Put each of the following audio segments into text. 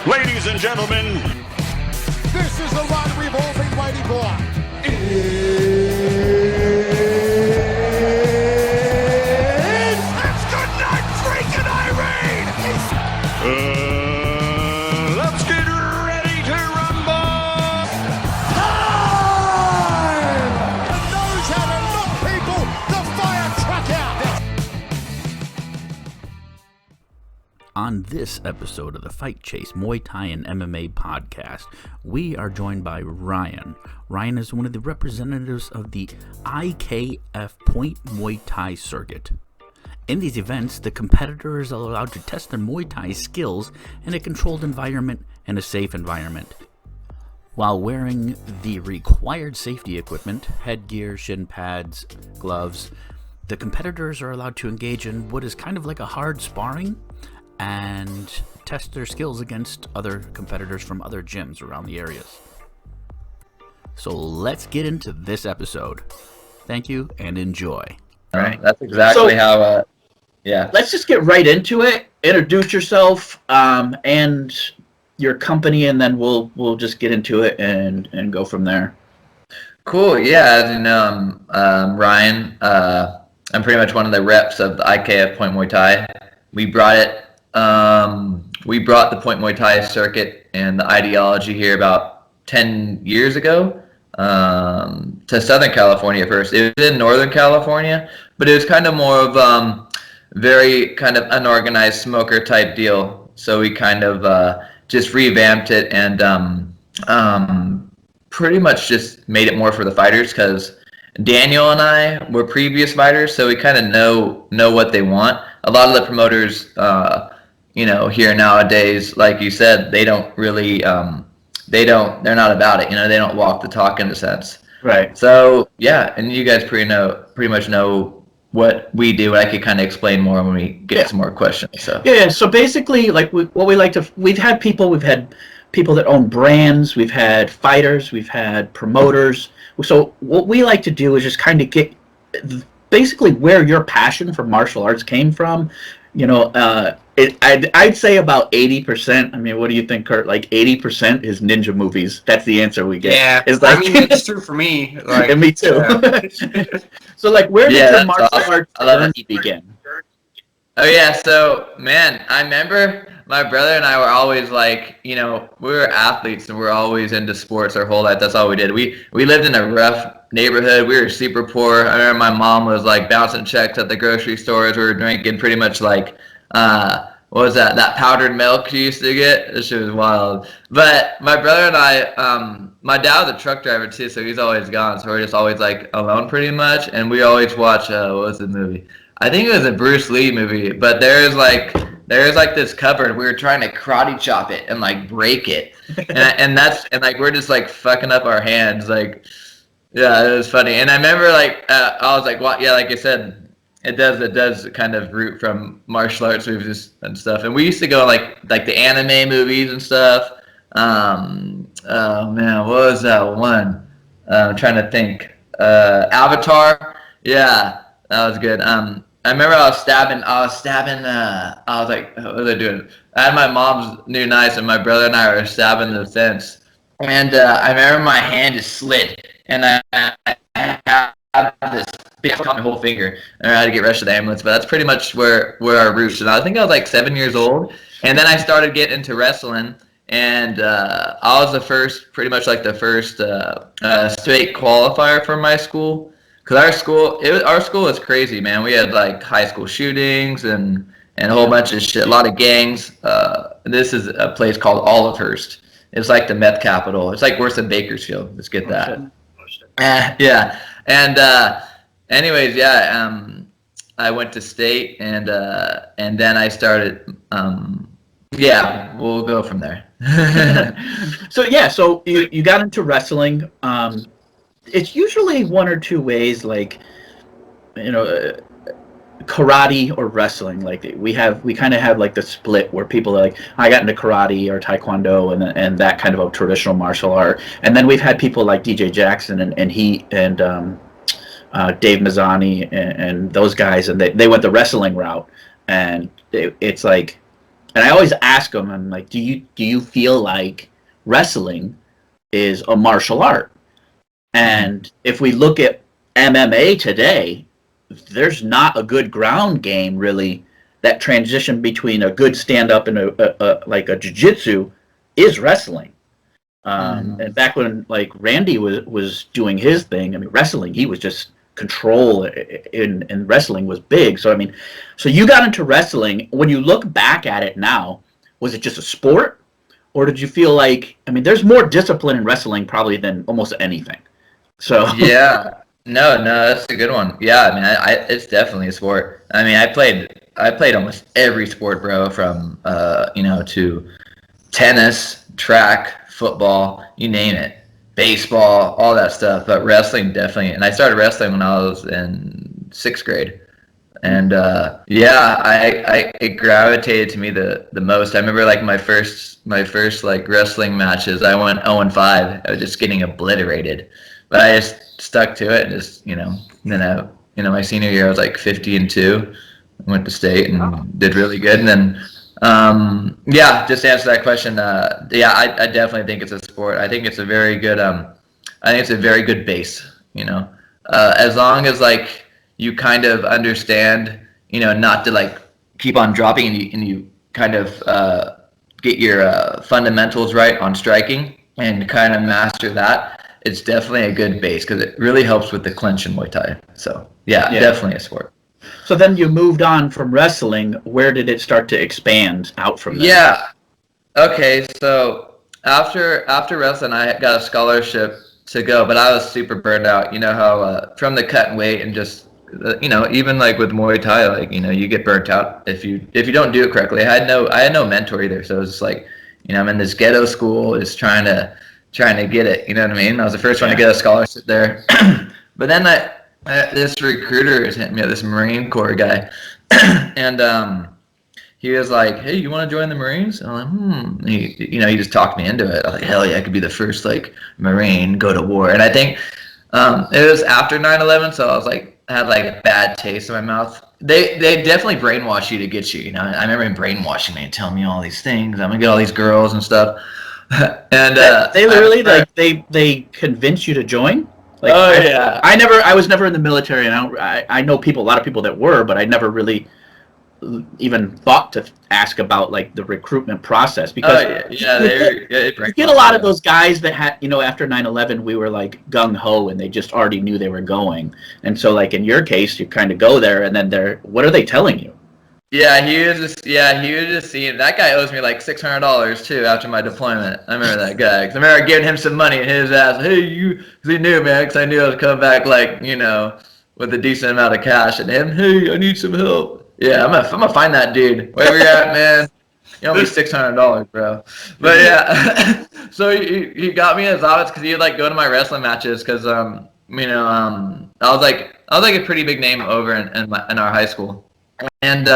Ladies and gentlemen, this is the one we've all been waiting for. It's good night, freaking Irene! Let's get ready to rumble! Time! And knows how to knock people the fire truck out. On this episode of the Fight Chase Muay Thai and MMA podcast, we are joined by Ryan. Ryan is one of the representatives of the IKF Point Muay Thai circuit. In these events, the competitors are allowed to test their Muay Thai skills in a controlled environment and a safe environment. While wearing the required safety equipment, headgear, shin pads, gloves, the competitors are allowed to engage in what is kind of like a hard sparring and test their skills against other competitors from other gyms around the areas. So let's get into this episode. Thank you and enjoy. All right, that's exactly how. Yeah. Let's just get right into it. Introduce yourself and your company, and then we'll just get into it and go from there. Cool. Yeah, as you know, I'm Ryan. I'm pretty much one of the reps of the IKF Point Muay Thai. We brought it. We brought the Point Muay Thai circuit and the ideology here about 10 years ago to Southern California first. It was in Northern California, but it was kind of more of very kind of unorganized smoker type deal. So we kind of just revamped it and pretty much just made it more for the fighters because Daniel and I were previous fighters, so we kind of know what they want. A lot of the promoters, here nowadays, like you said, they don't really, they're not about it. They don't walk the talk in a sense. Right. So yeah, and you guys pretty much know what we do. I could kind of explain more when we get some more questions. So Yeah. So basically, like we've had people that own brands. We've had fighters. We've had promoters. So what we like to do is just kind of get basically where your passion for martial arts came from. I'd say about 80%. I mean, what do you think, Kurt? Like 80% is ninja movies. That's the answer we get. Yeah, it's like, it's true for me. Like, and me too. Yeah. So, like, where did your martial arts journey begin? Oh yeah, so man, I remember my brother and I were always like, we were athletes and we were always into sports our whole life. That's all we did. We lived in a rough neighborhood. We were super poor. I remember my mom was like bouncing checks at the grocery stores. We were drinking pretty much like what was that powdered milk she used to get? This shit was wild. But my brother and I, my dad was a truck driver too, so he's always gone. So we're just always like alone pretty much. And we always watch what was the movie? I think it was a Bruce Lee movie, but there's like this cupboard. We were trying to karate chop it and like break it, and we're just like fucking up our hands. Like, yeah, it was funny. And I remember like I was like, what? Yeah, like I said, it does kind of root from martial arts movies and stuff. And we used to go like the anime movies and stuff. Oh man, what was that one? I'm trying to think. Avatar. Yeah. That was good. I remember I was stabbing. I was like, what was I doing? I had my mom's new knife, and my brother and I were stabbing the fence. And I remember my hand just slid, and I had this big cut my whole finger, and I had to get rushed to the ambulance. But that's pretty much where our roots. And I think I was like 7 years old, and then I started getting into wrestling. And I was pretty much the first state qualifier for my school. Cause our school was crazy, man. We had like high school shootings and a whole bunch of shit, a lot of gangs. This is a place called Olivehurst. It's like the meth capital. It's like worse than Bakersfield. Let's get that. Yeah. And anyways, yeah. I went to state and then I started. Yeah, we'll go from there. So you got into wrestling. It's usually one or two ways, like, karate or wrestling. Like we kind of have like the split where people are like, I got into karate or taekwondo and that kind of a traditional martial art. And then we've had people like DJ Jackson and Dave Mazzani and those guys, and they went the wrestling route. And it's like And I always ask them, I'm like, do you feel like wrestling is a martial art? And if we look at MMA today, there's not a good ground game really. That transition between a good stand up and a like a jiu-jitsu is wrestling. And back when like Randy was doing his thing, I mean wrestling, he was just control in wrestling was big. So I mean, so you got into wrestling. When you look back at it now, was it just a sport, or did you feel like, I mean, there's more discipline in wrestling probably than almost anything. So Yeah. No, that's a good one. Yeah, I mean, it's definitely a sport. I mean, I played almost every sport, bro, from to tennis, track, football, you name it, baseball, all that stuff. But wrestling definitely, and I started wrestling when I was in 6th grade. And it gravitated to me the most. I remember like my first like wrestling matches, I went 0-5. I was just getting obliterated, but I just stuck to it and just then my senior year I was like 50-2. Went to state and did really good, and then just to answer that question, I definitely think it's a sport. I think it's a very good base. As long as like you kind of understand, not to like keep on dropping, and you kind of get your fundamentals right on striking and kind of master that. It's definitely a good base because it really helps with the clinch in Muay Thai. So yeah, definitely a sport. so then you moved on from wrestling. Where did it start to expand out from there? Yeah. Okay. So after wrestling, I got a scholarship to go, but I was super burned out. You know how from the cut and weight and just even like with Muay Thai, like you get burnt out if you don't do it correctly. I had no mentor either, so it's like I'm in this ghetto school, just trying to get it. You know what I mean? I was the first one to get a scholarship there, but then this recruiter is hitting me up, this Marine Corps guy, and he was like, "Hey, you want to join the Marines?" And I'm like, he just talked me into it. I was like, "Hell yeah, I could be the first like Marine go to war." And I think it was after 9/11, so I was like, I had like a bad taste in my mouth. They definitely brainwash you to get you. I remember him brainwashing me and telling me all these things. I'm gonna get all these girls and stuff. And they literally they convince you to join. Like, yeah. I was never in the military, and I know a lot of people that were, but I never really even thought to ask about like the recruitment process, because you get a lot of those guys that had, after 9/11 we were like gung-ho and they just already knew they were going, and so like in your case you kind of go there and then what are they telling you? He was just seeing, that guy owes me like $600 too after my deployment. I remember that guy, because I remember giving him some money in his ass. Hey, because he knew, man, because I knew I was coming back like with a decent amount of cash, and him, hey, I need some help. Yeah, I'm gonna find that dude. Wherever you're at, man. You owe me $600, bro. But yeah, so he got me in his office because he would like go to my wrestling matches because I was like a pretty big name over in our high school, and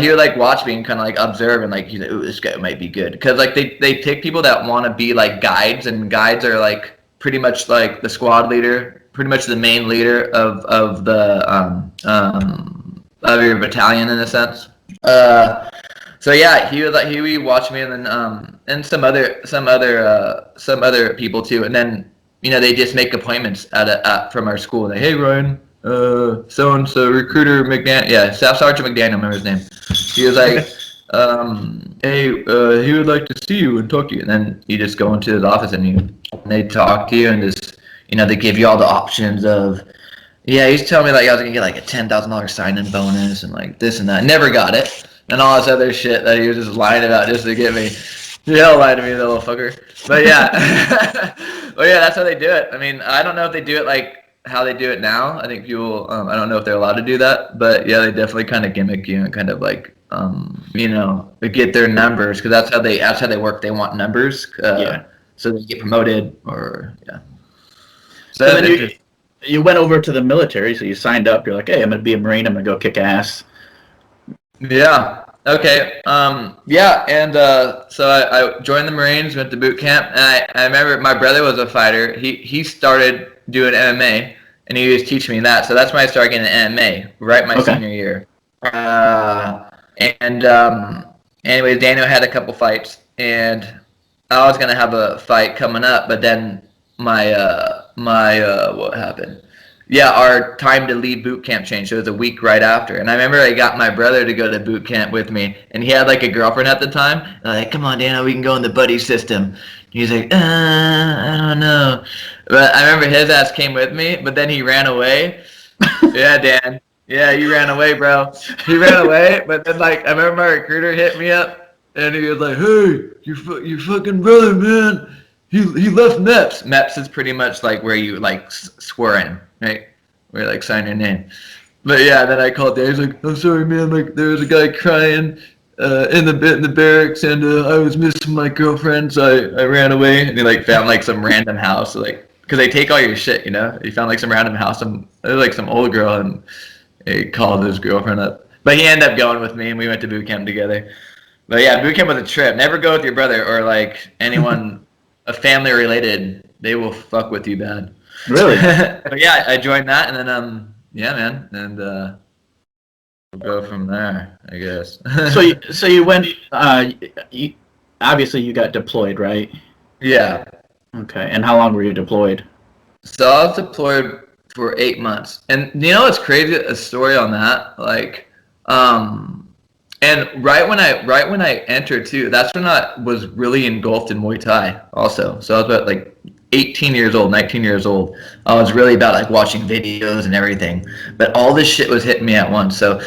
he would like watch me and kind of like observe, and like he's like, ooh, this guy might be good, because like they pick people that want to be like guides, and guides are like pretty much like the squad leader, pretty much the main leader of the of your battalion in a sense. So yeah, he would watch me, and then and some other people too, and then they just make appointments from our school. Like, hey Ryan, so and so recruiter McDaniel, Staff Sergeant McDaniel, I remember his name. He was like, hey, he would like to see you and talk to you, and then you just go into his office and they talk to you, and just they give you all the options of. Yeah, he's telling me like I was gonna get like a $10,000 sign-in bonus and like this and that. Never got it, and all this other shit that he was just lying about just to get me. He'll lie to me, the little fucker. But yeah, that's how they do it. I mean, I don't know if they do it like how they do it now. I think people, I don't know if they're allowed to do that, but yeah, they definitely kind of gimmick you and kind of like, get their numbers, because that's how they work. They want numbers, so they get promoted or yeah. So then you went over to the military, so you signed up. You're like, hey, I'm going to be a Marine. I'm going to go kick ass. Yeah. Okay. And so I joined the Marines, went to boot camp, and I remember my brother was a fighter. He started doing MMA, and he was teaching me that. So that's when I started getting MMA, right my senior year. And anyways, Daniel had a couple fights, and I was gonna have a fight coming up, but then my what happened? Yeah, our time to leave boot camp changed. So it was a week right after, and I remember I got my brother to go to boot camp with me, and he had like a girlfriend at the time. And I'm like, come on, Daniel, we can go in the buddy system. He's like, I don't know. But I remember his ass came with me, but then he ran away. Yeah, Dan. Yeah, you ran away, bro. He ran away, but then like I remember my recruiter hit me up, and he was like, "Hey, your fucking brother, man. He left MEPS. MEPS is pretty much like where you like swear in, right? Where you like sign your name." But yeah, then I called Dan. He's like, "I'm sorry, man. Like there was a guy crying in the barracks, and I was missing my girlfriend, so I ran away." And he like found like some random house, like because they take all your shit, you know. He found like some random house, there was like some old girl, and he called his girlfriend up. But he ended up going with me, and we went to boot camp together. But yeah, boot camp was a trip. Never go with your brother or like anyone, a family related. They will fuck with you bad. Really? But yeah, I joined that, and then yeah, man, and we'll go from there, I guess. So you went. Obviously, you got deployed, right? Yeah. Okay. And how long were you deployed? So I was deployed for 8 months, and you know what's crazy? A story on that, like, and right when I entered too, that's when I was really engulfed in Muay Thai also. So I was about like 18 years old, 19 years old. I was really about like watching videos and everything, but all this shit was hitting me at once. So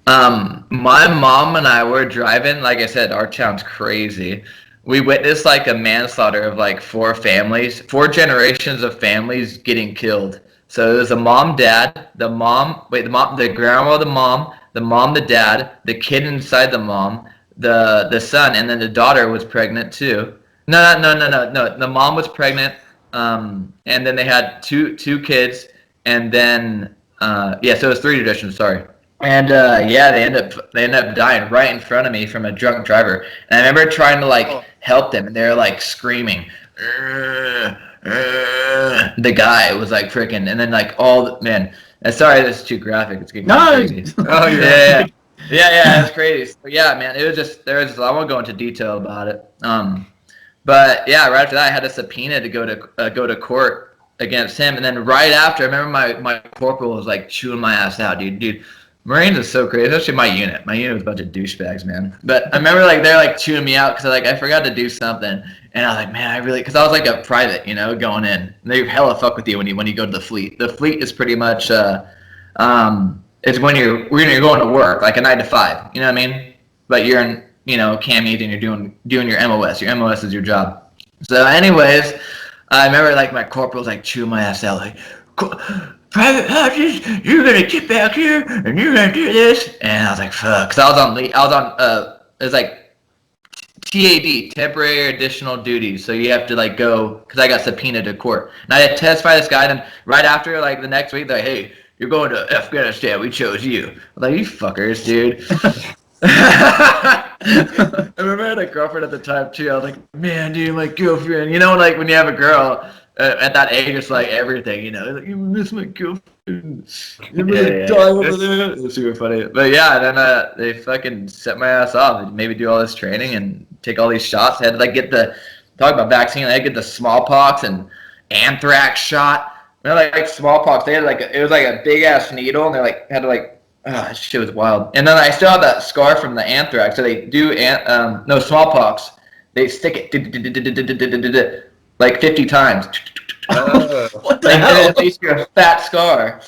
my mom and I were driving. Like I said, our town's crazy. We witnessed like a manslaughter of like 4 generations of families getting killed. So it was the mom, dad, the grandma, the mom, the dad, the kid inside the mom, the son, and then the daughter was pregnant too. No. The mom was pregnant, and then they had two kids, and then so it was 3 traditions. Sorry. And yeah, they end up dying right in front of me from a drunk driver. And I remember trying to like help them, and they were like screaming. The guy was like freaking, and then like man. Sorry, this is too graphic. It's getting crazy. Oh yeah, it's crazy. So, yeah, man, it was just I won't go into detail about it. But yeah, right after that, I had a subpoena to go to court against him, and then right after, I remember my corporal was like chewing my ass out, dude. Marines is so crazy, especially my unit. My unit was a bunch of douchebags, man. But I remember like they're like chewing me out because I forgot to do something, and I was like, man, because I was like a private, you know, going in. And they hella fuck with you when you go to the fleet. The fleet is pretty much it's when you're going to work like a 9 to 5. You know what I mean? But you're in camis and you're doing your MOS. Your MOS is your job. So, anyways, I remember like my corporal's like chewing my ass out like. Private Hodges, you're gonna get back here and you're gonna do this, and I was like, fuck, because I was on it was like TAD, temporary additional duties, so you have to like go, because I got subpoenaed to court, and I had to testify this guy, and right after, like the next week, they're like, hey, you're going to Afghanistan, we chose you. I'm like, you fuckers, dude. I remember I had a girlfriend at the time too. I was like, man, dude, my girlfriend, you know, like when you have a girl, at that age, it's like everything, you know. Like, you miss my girlfriend. You're dying over there. It was super funny. But yeah, then they fucking set my ass off. They made me do all this training and take all these shots. I had to like talk about vaccine. I had to get the smallpox and anthrax shot. You know, like smallpox. They had it was like a big ass needle, and they like had to like. That shit was wild. And then I still have that scar from the anthrax. So they do smallpox. They stick it like 50 times. What the hell? At least you're a fat scar.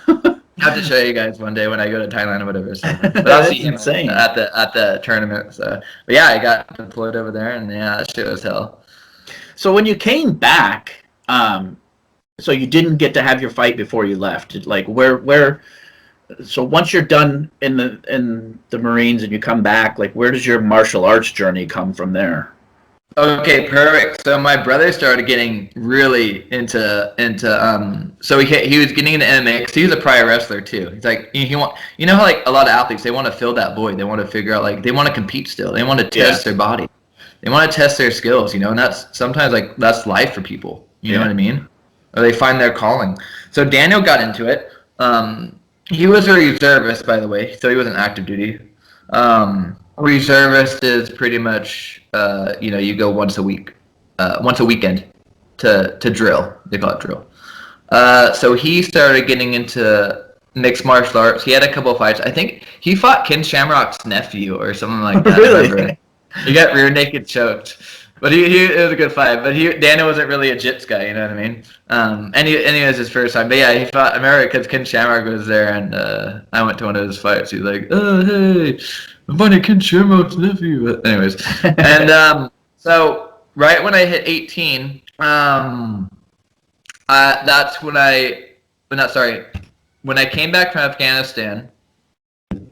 I have to show you guys one day when I go to Thailand or whatever. So. But I'll see you insane. at the tournament. So, but yeah, I got deployed over there, and yeah, that shit was hell. So when you came back, so you didn't get to have your fight before you left. Like where? So once you're done in the Marines and you come back, like where does your martial arts journey come from there? Okay, perfect. So my brother started getting really into so he was getting into MMA because he was a prior wrestler too. He's like you know how like a lot of athletes, they want to fill that void. They want to figure out, like, they want to compete still. They want to test their body. They want to test their skills, you know, and that's sometimes like that's life for people. You know what I mean? Or they find their calling. So Daniel got into it. He was a reservist, by the way, so he wasn't active duty. Reservist is pretty much, you go once a weekend to drill. They call it drill. So he started getting into mixed martial arts. He had a couple of fights. I think he fought Ken Shamrock's nephew or something like that. Really? He got rear naked choked. But it was a good fight. But Dana wasn't really a jits guy, you know what I mean? And he was his first time. But yeah, he fought America because Ken Shamrock was there, and I went to one of his fights. He was like, "Oh hey, I'm fighting Ken Shamrock's nephew." But anyways, and so right when I hit 18, that's when when I came back from Afghanistan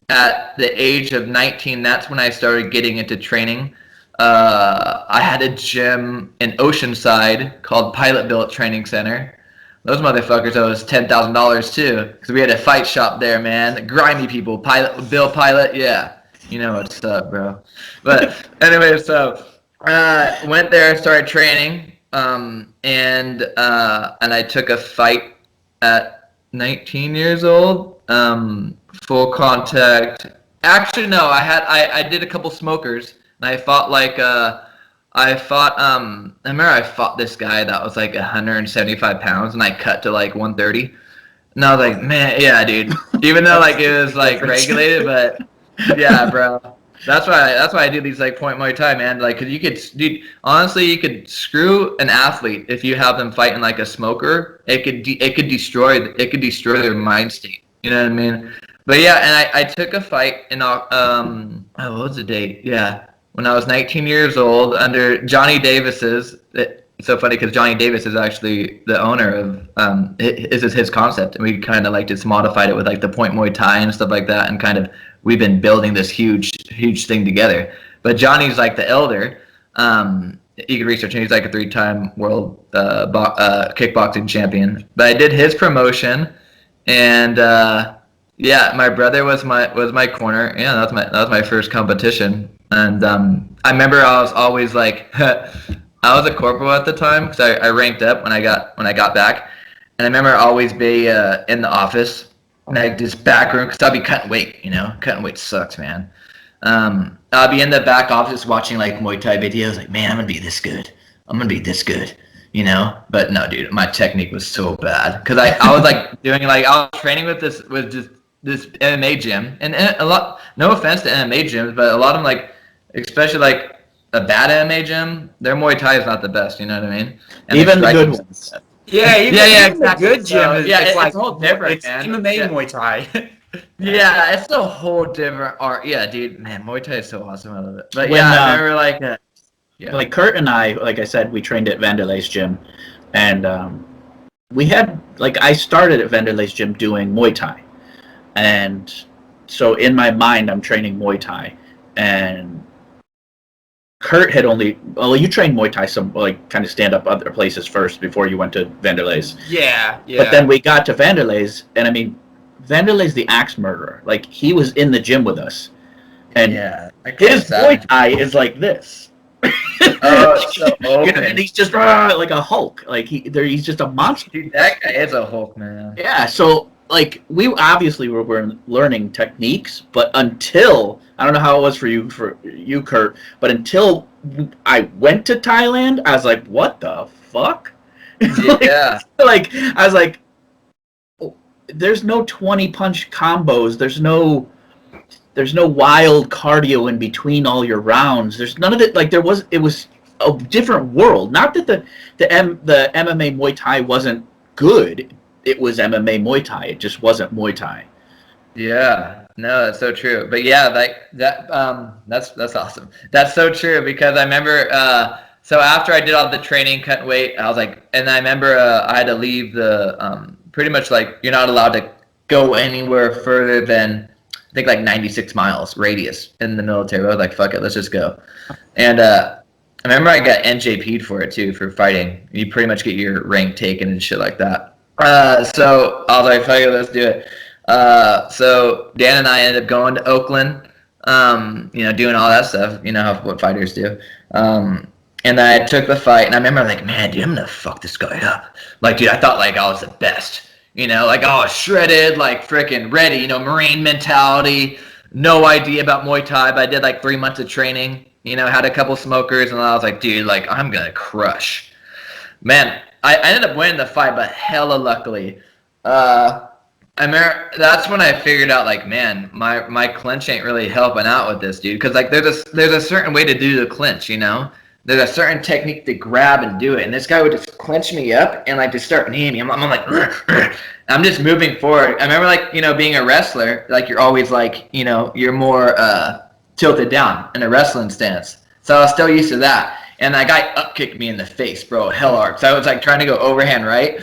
at the age of 19, that's when I started getting into training. I had a gym in Oceanside called Pilot Billet Training Center. Those motherfuckers owe us $10,000 too, because we had a fight shop there, man. The grimy people, Bill Pilot, yeah. You know what's up, bro. But anyway, so went there, started training, and I took a fight at 19 years old, full contact. Actually, no, I did a couple smokers, and I fought I remember I fought this guy that was like 175 pounds, and I cut to like 130. And I was like, man, yeah, dude. Even though like it was like regulated, but yeah, bro. That's why I do these like point Muay Thai, man. Like, 'cause honestly, you could screw an athlete if you have them fighting like a smoker. It could destroy their mind state. You know what I mean? But yeah, and I took a fight in what was the date? Yeah, when I was 19 years old under Johnny Davis's. It's so funny because Johnny Davis is actually the owner of this is his concept, and we kind of like just modified it with like the point Muay Thai and stuff like that, and kind of we've been building this huge thing together. But Johnny's like the elder. You can research him. He's like a 3-time world kickboxing champion. But I did his promotion, and yeah, my brother was my corner. Yeah, that was my first competition, and I remember I was always like. I was a corporal at the time because I ranked up when I got back, and I remember always be in the office, like this back room, because I'd be cutting weight. Cutting weight sucks, man. I'd be in the back office watching like Muay Thai videos, like, man, I'm gonna be this good. But no, dude, my technique was so bad because I was like I was training with this MMA gym, and a lot. No offense to MMA gyms, but a lot of them like, especially like. A bad MMA gym, their Muay Thai is not the best. You know what I mean? And even the good ones. Yeah, even exactly. The good gym is it's like a whole different. It's MMA Muay Thai. Yeah, it's a whole different art. Yeah, dude, man, Muay Thai is so awesome. I love it. But I remember like Kurt and I, like I said, we trained at Vanderlei's gym, and we had I started at Vanderlei's gym doing Muay Thai, and so in my mind I'm training Muay Thai, and Kurt had you trained Muay Thai some kind of stand up other places first before you went to Vanderlei's. Yeah. But then we got to Vanderlei's, and I mean, Vanderlei's the axe murderer. Like, he was in the gym with us, and his Muay Thai is like this. And he's just like a Hulk. Like he's just a monster. Dude, that guy is a Hulk, man. Yeah. So we obviously were learning techniques, but until I don't know how it was for you, Kurt, but until I went to Thailand, I was like, what the fuck? Yeah. I was like, oh, there's no 20 punch combos. There's no wild cardio in between all your rounds. There's none of it. It was a different world. Not that the MMA Muay Thai wasn't good. It was MMA Muay Thai. It just wasn't Muay Thai. Yeah, no, that's so true. But yeah, that's awesome. That's so true because I remember. So after I did all the training, cutting weight, I was like, and I remember I had to leave the pretty much you're not allowed to go anywhere further than I think 96 miles radius in the military. I was like, fuck it, let's just go. And I remember I got NJP'd for it too, for fighting. You pretty much get your rank taken and shit like that. So I was like, fuck it, let's do it. So Dan and I ended up going to Oakland, doing all that stuff, what fighters do. And I took the fight, and I remember man, dude, I'm gonna fuck this guy up. Dude, I thought I was the best. I was shredded, freaking ready, Marine mentality, no idea about Muay Thai, but I did like 3 months of training. Had a couple smokers, and I was like, dude, like I'm gonna crush. Man, I ended up winning the fight, but hella luckily. That's when I figured out, like, man, my clinch ain't really helping out with this, dude. Because like there's a certain way to do the clinch, There's a certain technique to grab and do it, and this guy would just clinch me up and like just start kneeing me. I'm like, I'm just moving forward. I remember like being a wrestler, like you're always like you're more tilted down in a wrestling stance. So I was still used to that, and that guy up kicked me in the face, bro, hell hard. So I was like trying to go overhand right.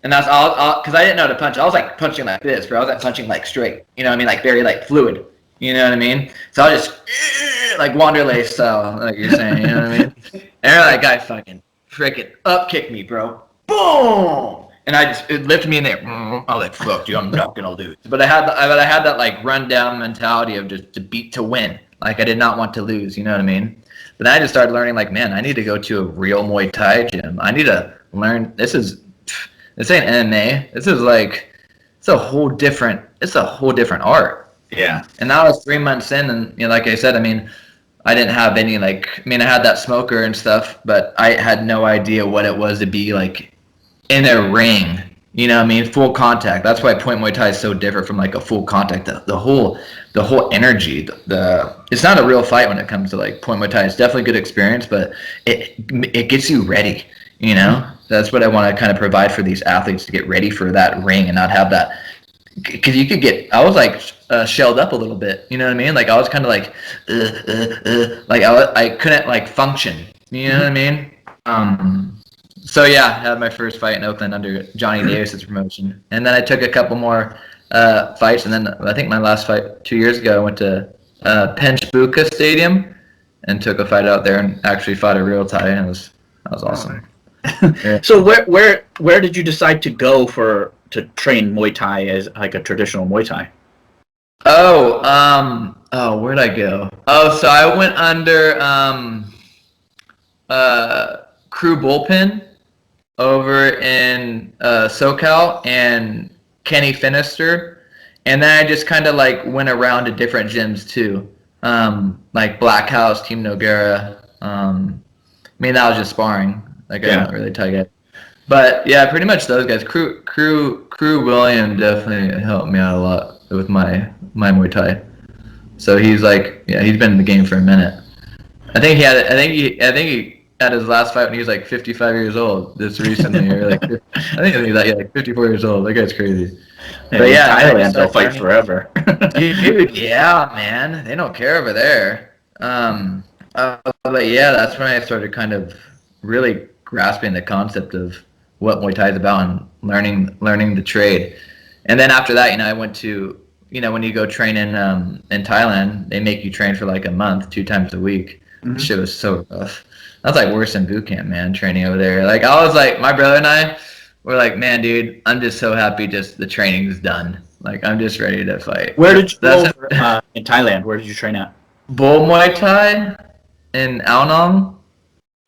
And that's all, because I didn't know how to punch. I was like punching like this, bro. I was like punching like straight. You know what I mean? Like very like fluid. You know what I mean? So I was just like Wanderlei style, like you're saying. You know what I mean? And that guy fucking freaking up kicked me, bro. Boom! And it lifted me in there. I was like, fuck, dude, I'm not gonna lose. But I had that like rundown mentality of just to win. Like I did not want to lose. You know what I mean? But then I just started learning, like, man, I need to go to a real Muay Thai gym. I need to learn. This ain't MMA. This is like, it's a whole different art. Yeah. And that was 3 months in, and like I said, I mean, I didn't have any I had that smoker and stuff, but I had no idea what it was to be like in a ring. You know what I mean? Full contact. That's why Point Muay Thai is so different from like a full contact. The whole energy. It's not a real fight when it comes to like Point Muay Thai. It's definitely a good experience, but it gets you ready. That's what I want to kind of provide for these athletes, to get ready for that ring and not have that. Because I was like shelled up a little bit. You know what I mean? Like I was kind of like, like I couldn't like function. You know what I mean? So yeah, I had my first fight in Oakland under Johnny Davis's promotion, and then I took a couple more fights, and then I think my last fight 2 years ago, I went to Penchbuka Stadium and took a fight out there and actually fought a real Thai, and that was awesome. Yeah. So where did you decide to go to train Muay Thai as like a traditional Muay Thai? Where'd I go? So I went under Crew Bullpen over in SoCal and Kenny Finister, and then I just kind of like went around to different gyms too, like Black House, Team Noguera. That was just sparring. Like I don't really tug it, but yeah, pretty much those guys. Crew William definitely helped me out a lot with my Muay Thai. So he's like, he's been in the game for a minute. I think he had his last fight when he was like 55 years old. This recently, or like I think he's like 54 years old. That guy's crazy. But yeah, Thailand, they'll fight forever. Dude, yeah, man, they don't care over there. But yeah, that's when I started kind of really grasping the concept of what Muay Thai is about and learning the trade. And then after that, I went to, when you go train in Thailand, they make you train for like a month, 2 times a week. Mm-hmm. Shit was so rough. That's like worse than boot camp, man, training over there. Like I was like, my brother and I were like, man, dude, I'm just so happy just the training's done. Like I'm just ready to fight. Where did you go in Thailand? Where did you train at? Bull Muay Thai in Ao Nong.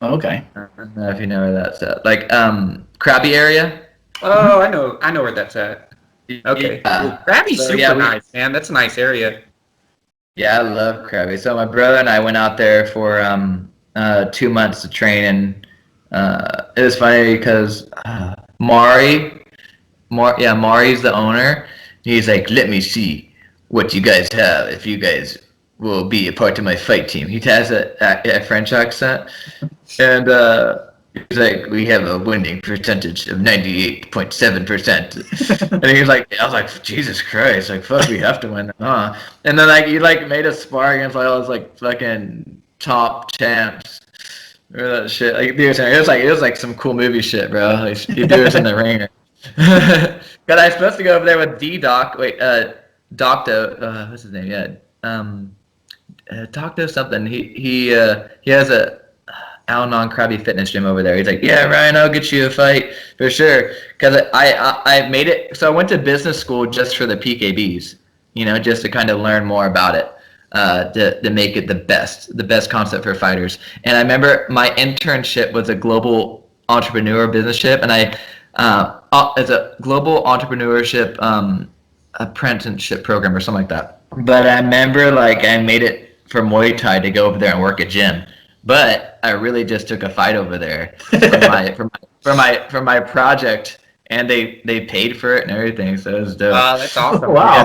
Oh, okay. I don't know if you know where that's at. Like Krabi area. Oh, I know where that's at. Okay. Krabi's super nice, man. That's a nice area. Yeah, I love Krabi. So my brother and I went out there for 2 months to train, and it was funny because Mari's the owner. He's like, let me see what you guys have if you guys will be a part of my fight team. He has a French accent, and he's like, we have a winning percentage of 98.7%. And he was like, I was like, Jesus Christ, like fuck, we have to win, huh? And then like he like made us spar against like all those like fucking top champs. Remember that shit? Like it was like some cool movie shit, bro. Like he threw us in the ringer. But I was supposed to go over there with D-Doc. Wait, Docto. What's his name? Yeah. Docto something. He has a Al-Anon Krabi fitness gym over there. He's like, yeah, Ryan, I'll get you a fight for sure. Because I made it. So I went to business school just for the PKBs. Just to kind of learn more about it. To make it the best concept for fighters. And I remember my internship was a global entrepreneur businessship, and it's a global entrepreneurship apprenticeship program or something like that. But I remember like I made it for Muay Thai to go over there and work a gym. But I really just took a fight over there for my project, and they paid for it and everything, so it was dope. That's awesome. Wow.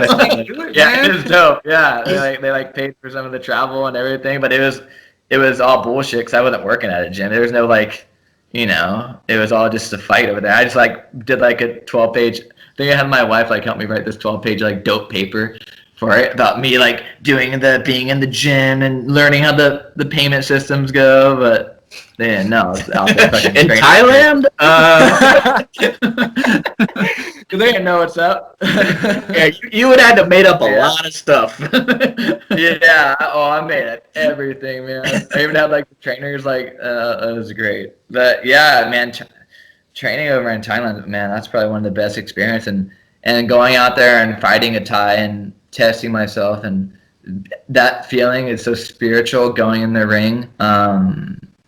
Yeah, it was dope. Yeah, they paid for some of the travel and everything, but it was all bullshit because I wasn't working at a gym. There was no like, it was all just a fight over there. I just like did like a 12-page. I think I had my wife like help me write this 12-page like dope paper for it about me like being in the gym and learning how the payment systems go, but. Yeah, no, I was out there fucking in training. Thailand. Cause they didn't know what's up. Yeah, you would have to made up a lot of stuff. Yeah. Oh, I made up everything, man. I even had like the trainers. Like, it was great. But yeah, man, training over in Thailand, man, that's probably one of the best experiences. And going out there and fighting a Thai and testing myself, and that feeling is so spiritual. Going in the ring.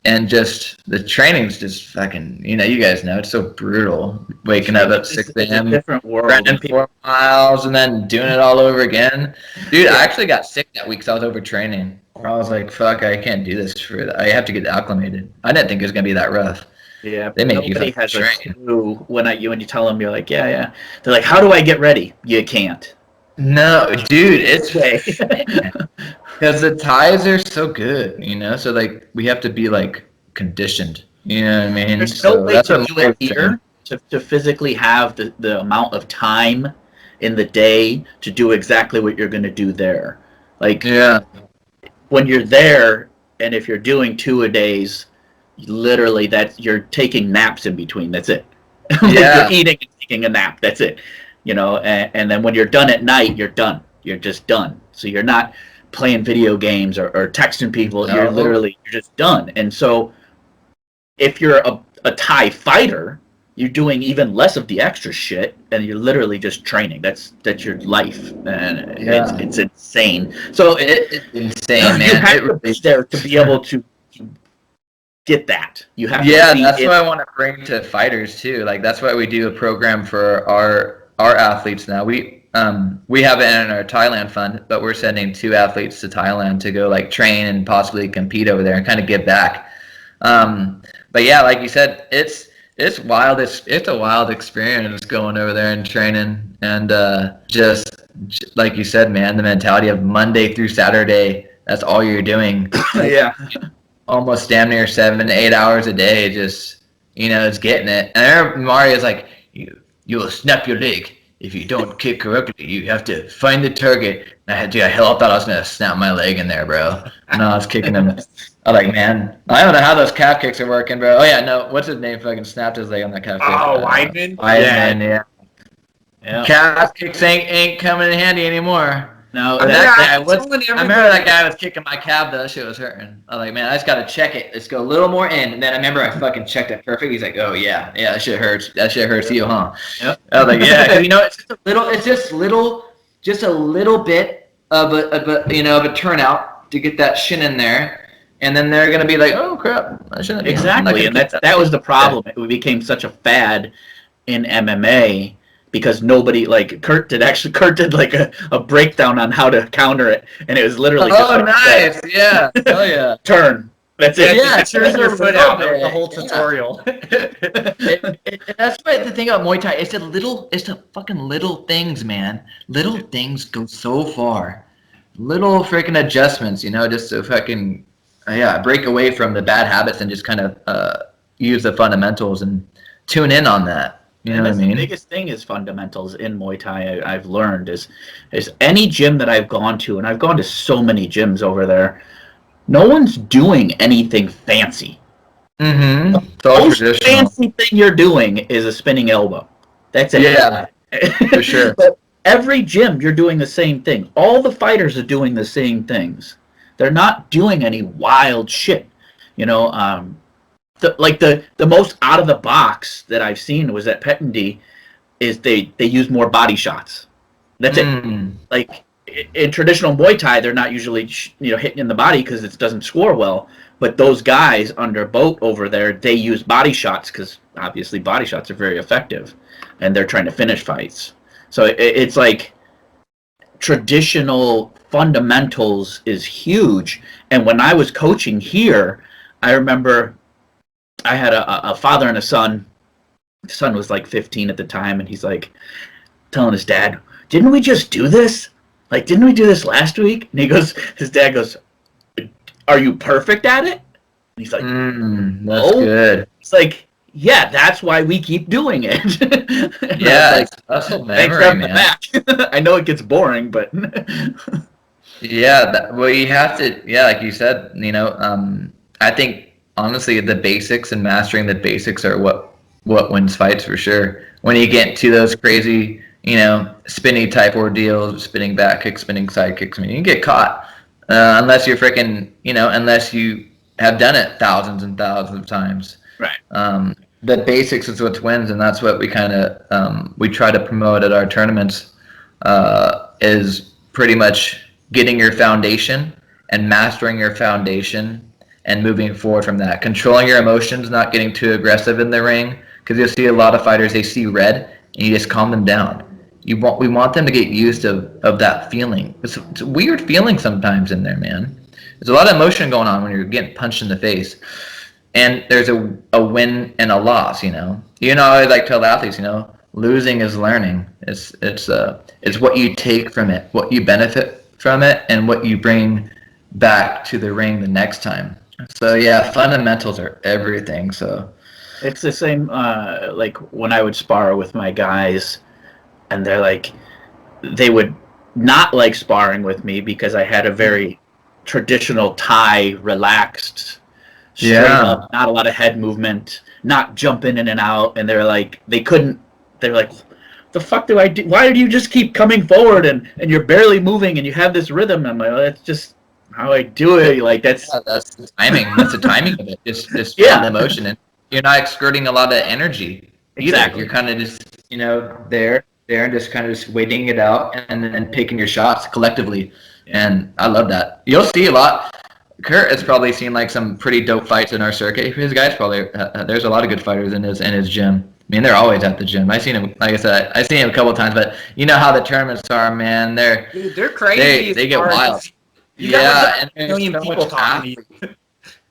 And just the training's just fucking, you guys know, it's so brutal. Waking up at 6 a.m., different world, running 4 miles, and then doing it all over again. Dude, I actually got sick that week because I was overtraining. I was like, fuck, I can't do this I have to get acclimated. I didn't think it was going to be that rough. Yeah, they make nobody you has train. a clue when you tell them, you're like, yeah. They're like, how do I get ready? You can't. No, dude, it's because the Thais are so good, so like we have to be like conditioned, you know what I mean? There's no way to do it here to physically have the amount of time in the day to do exactly what you're going to do there. Like, when you're there, and if you're doing 2-a-days, literally you're taking naps in between. That's it. You're eating and taking a nap. That's it. And then when you're done at night, you're done. You're just done. So you're not playing video games or texting people. No. You're just done. And so if you're a Thai fighter, you're doing even less of the extra shit, and you're literally just training. That's your life, and it's insane. So it's insane, man. You have to be there to be able to get that. You have to. Yeah, that's what I want to bring to fighters too. Like that's why we do a program for our athletes now. We have it in our Thailand fund, but we're sending 2 athletes to Thailand to go like train and possibly compete over there and kind of give back. But yeah, like you said, it's wild. It's a wild experience going over there and training, and just like you said, man, the mentality of Monday through Saturday, that's all you're doing. Yeah. Almost damn near 7-8 hours a day, just it's getting it. And I remember Mario's like, you will snap your leg if you don't kick correctly. You have to find the target. And I thought I was gonna snap my leg in there, bro. And I was kicking him. I was like, man, I don't know how those calf kicks are working, bro. Oh yeah, no, what's his name? Fucking snapped his leg on that calf kick. Oh, Weidman. Weidman, yeah. Calf kicks ain't coming in handy anymore. No, I remember that guy was kicking my calf though. That shit was hurting. I was like, man, I just gotta check it. Let's go a little more in. And then I remember I fucking checked it perfect. He's like, oh yeah, that shit hurts. That shit hurts you, huh? Yep. I was like, yeah, it's just a little bit of a turnout to get that shin in there. And then they're gonna be like, "Oh crap, I shouldn't." Exactly, and that was the problem. It became such a fad in MMA because nobody Kurt did like a breakdown on how to counter it, and it was literally nice, yeah, oh yeah, turn. That's it. Yeah, turn your foot out. That was the whole tutorial. That's right. The thing about Muay Thai, it's the fucking little things, man. Little things go so far. Little freaking adjustments, just to fucking. Break away from the bad habits and just kind of use the fundamentals and tune in on that. You know what I mean? The biggest thing is fundamentals in Muay Thai. I've learned is any gym that I've gone to, and I've gone to so many gyms over there. No one's doing anything fancy. Mm-hmm. The most fancy thing you're doing is a spinning elbow. That's it. Yeah, for sure. But every gym, you're doing the same thing. All the fighters are doing the same things. They're not doing any wild shit, The most out of the box that I've seen was at Pettendy, is they use more body shots. That's it. Like in traditional Muay Thai, they're not usually hitting in the body because it doesn't score well. But those guys under boat over there, they use body shots because obviously body shots are very effective, and they're trying to finish fights. So it's like. traditional fundamentals is huge. And when I was coaching here, I remember I had a father and a son. The son was like 15 at the time, and he's like telling his dad, "Didn't we just do this? Like, didn't we do this last week?" And his dad goes, "Are you perfect at it?" And he's like, that's good. It's like, yeah, that's why we keep doing it. Yeah, it's muscle memory, man. Back. I know it gets boring, but yeah, well, you have to. Yeah, like you said, I think honestly, the basics and mastering the basics are what wins fights for sure. When you get to those crazy, spinny type ordeals, spinning back kicks, spinning side kicks, I mean, you can get caught unless you're freaking, unless you have done it thousands and thousands of times. right. The basics is what wins, and that's what we kind of we try to promote at our tournaments. Is pretty much getting your foundation and mastering your foundation and moving forward from that. Controlling your emotions, not getting too aggressive in the ring, because you'll see a lot of fighters, they see red, and you just calm them down. We want them to get used of that feeling. It's a weird feeling sometimes in there, man. There's a lot of emotion going on when you're getting punched in the face. And there's a win and a loss, I always like to tell athletes, losing is learning. It's what you take from it, what you benefit from it, and what you bring back to the ring the next time. So yeah, fundamentals are everything. So it's the same like when I would spar with my guys, and they're like, they would not like sparring with me because I had a very traditional Thai, relaxed, straight up, not a lot of head movement, not jumping in and out. And they're like, they're like, the fuck do I do? Why do you just keep coming forward and you're barely moving and you have this rhythm? And I'm like, well, that's just how I do it. Like that's the timing. That's the timing of it. Just feeling the emotion, and you're not exerting a lot of energy either. Exactly. You're kind of just there and just kind of just waiting it out and then picking your shots collectively. And I love that. You'll see a lot. Kurt has probably seen like some pretty dope fights in our circuit. His guys probably there's a lot of good fighters in his gym. I mean, they're always at the gym. I've seen him, like I said, I've seen him a couple of times. But you know how the tournaments are, man. They're crazy. They get wild. You got like a million people talking to you.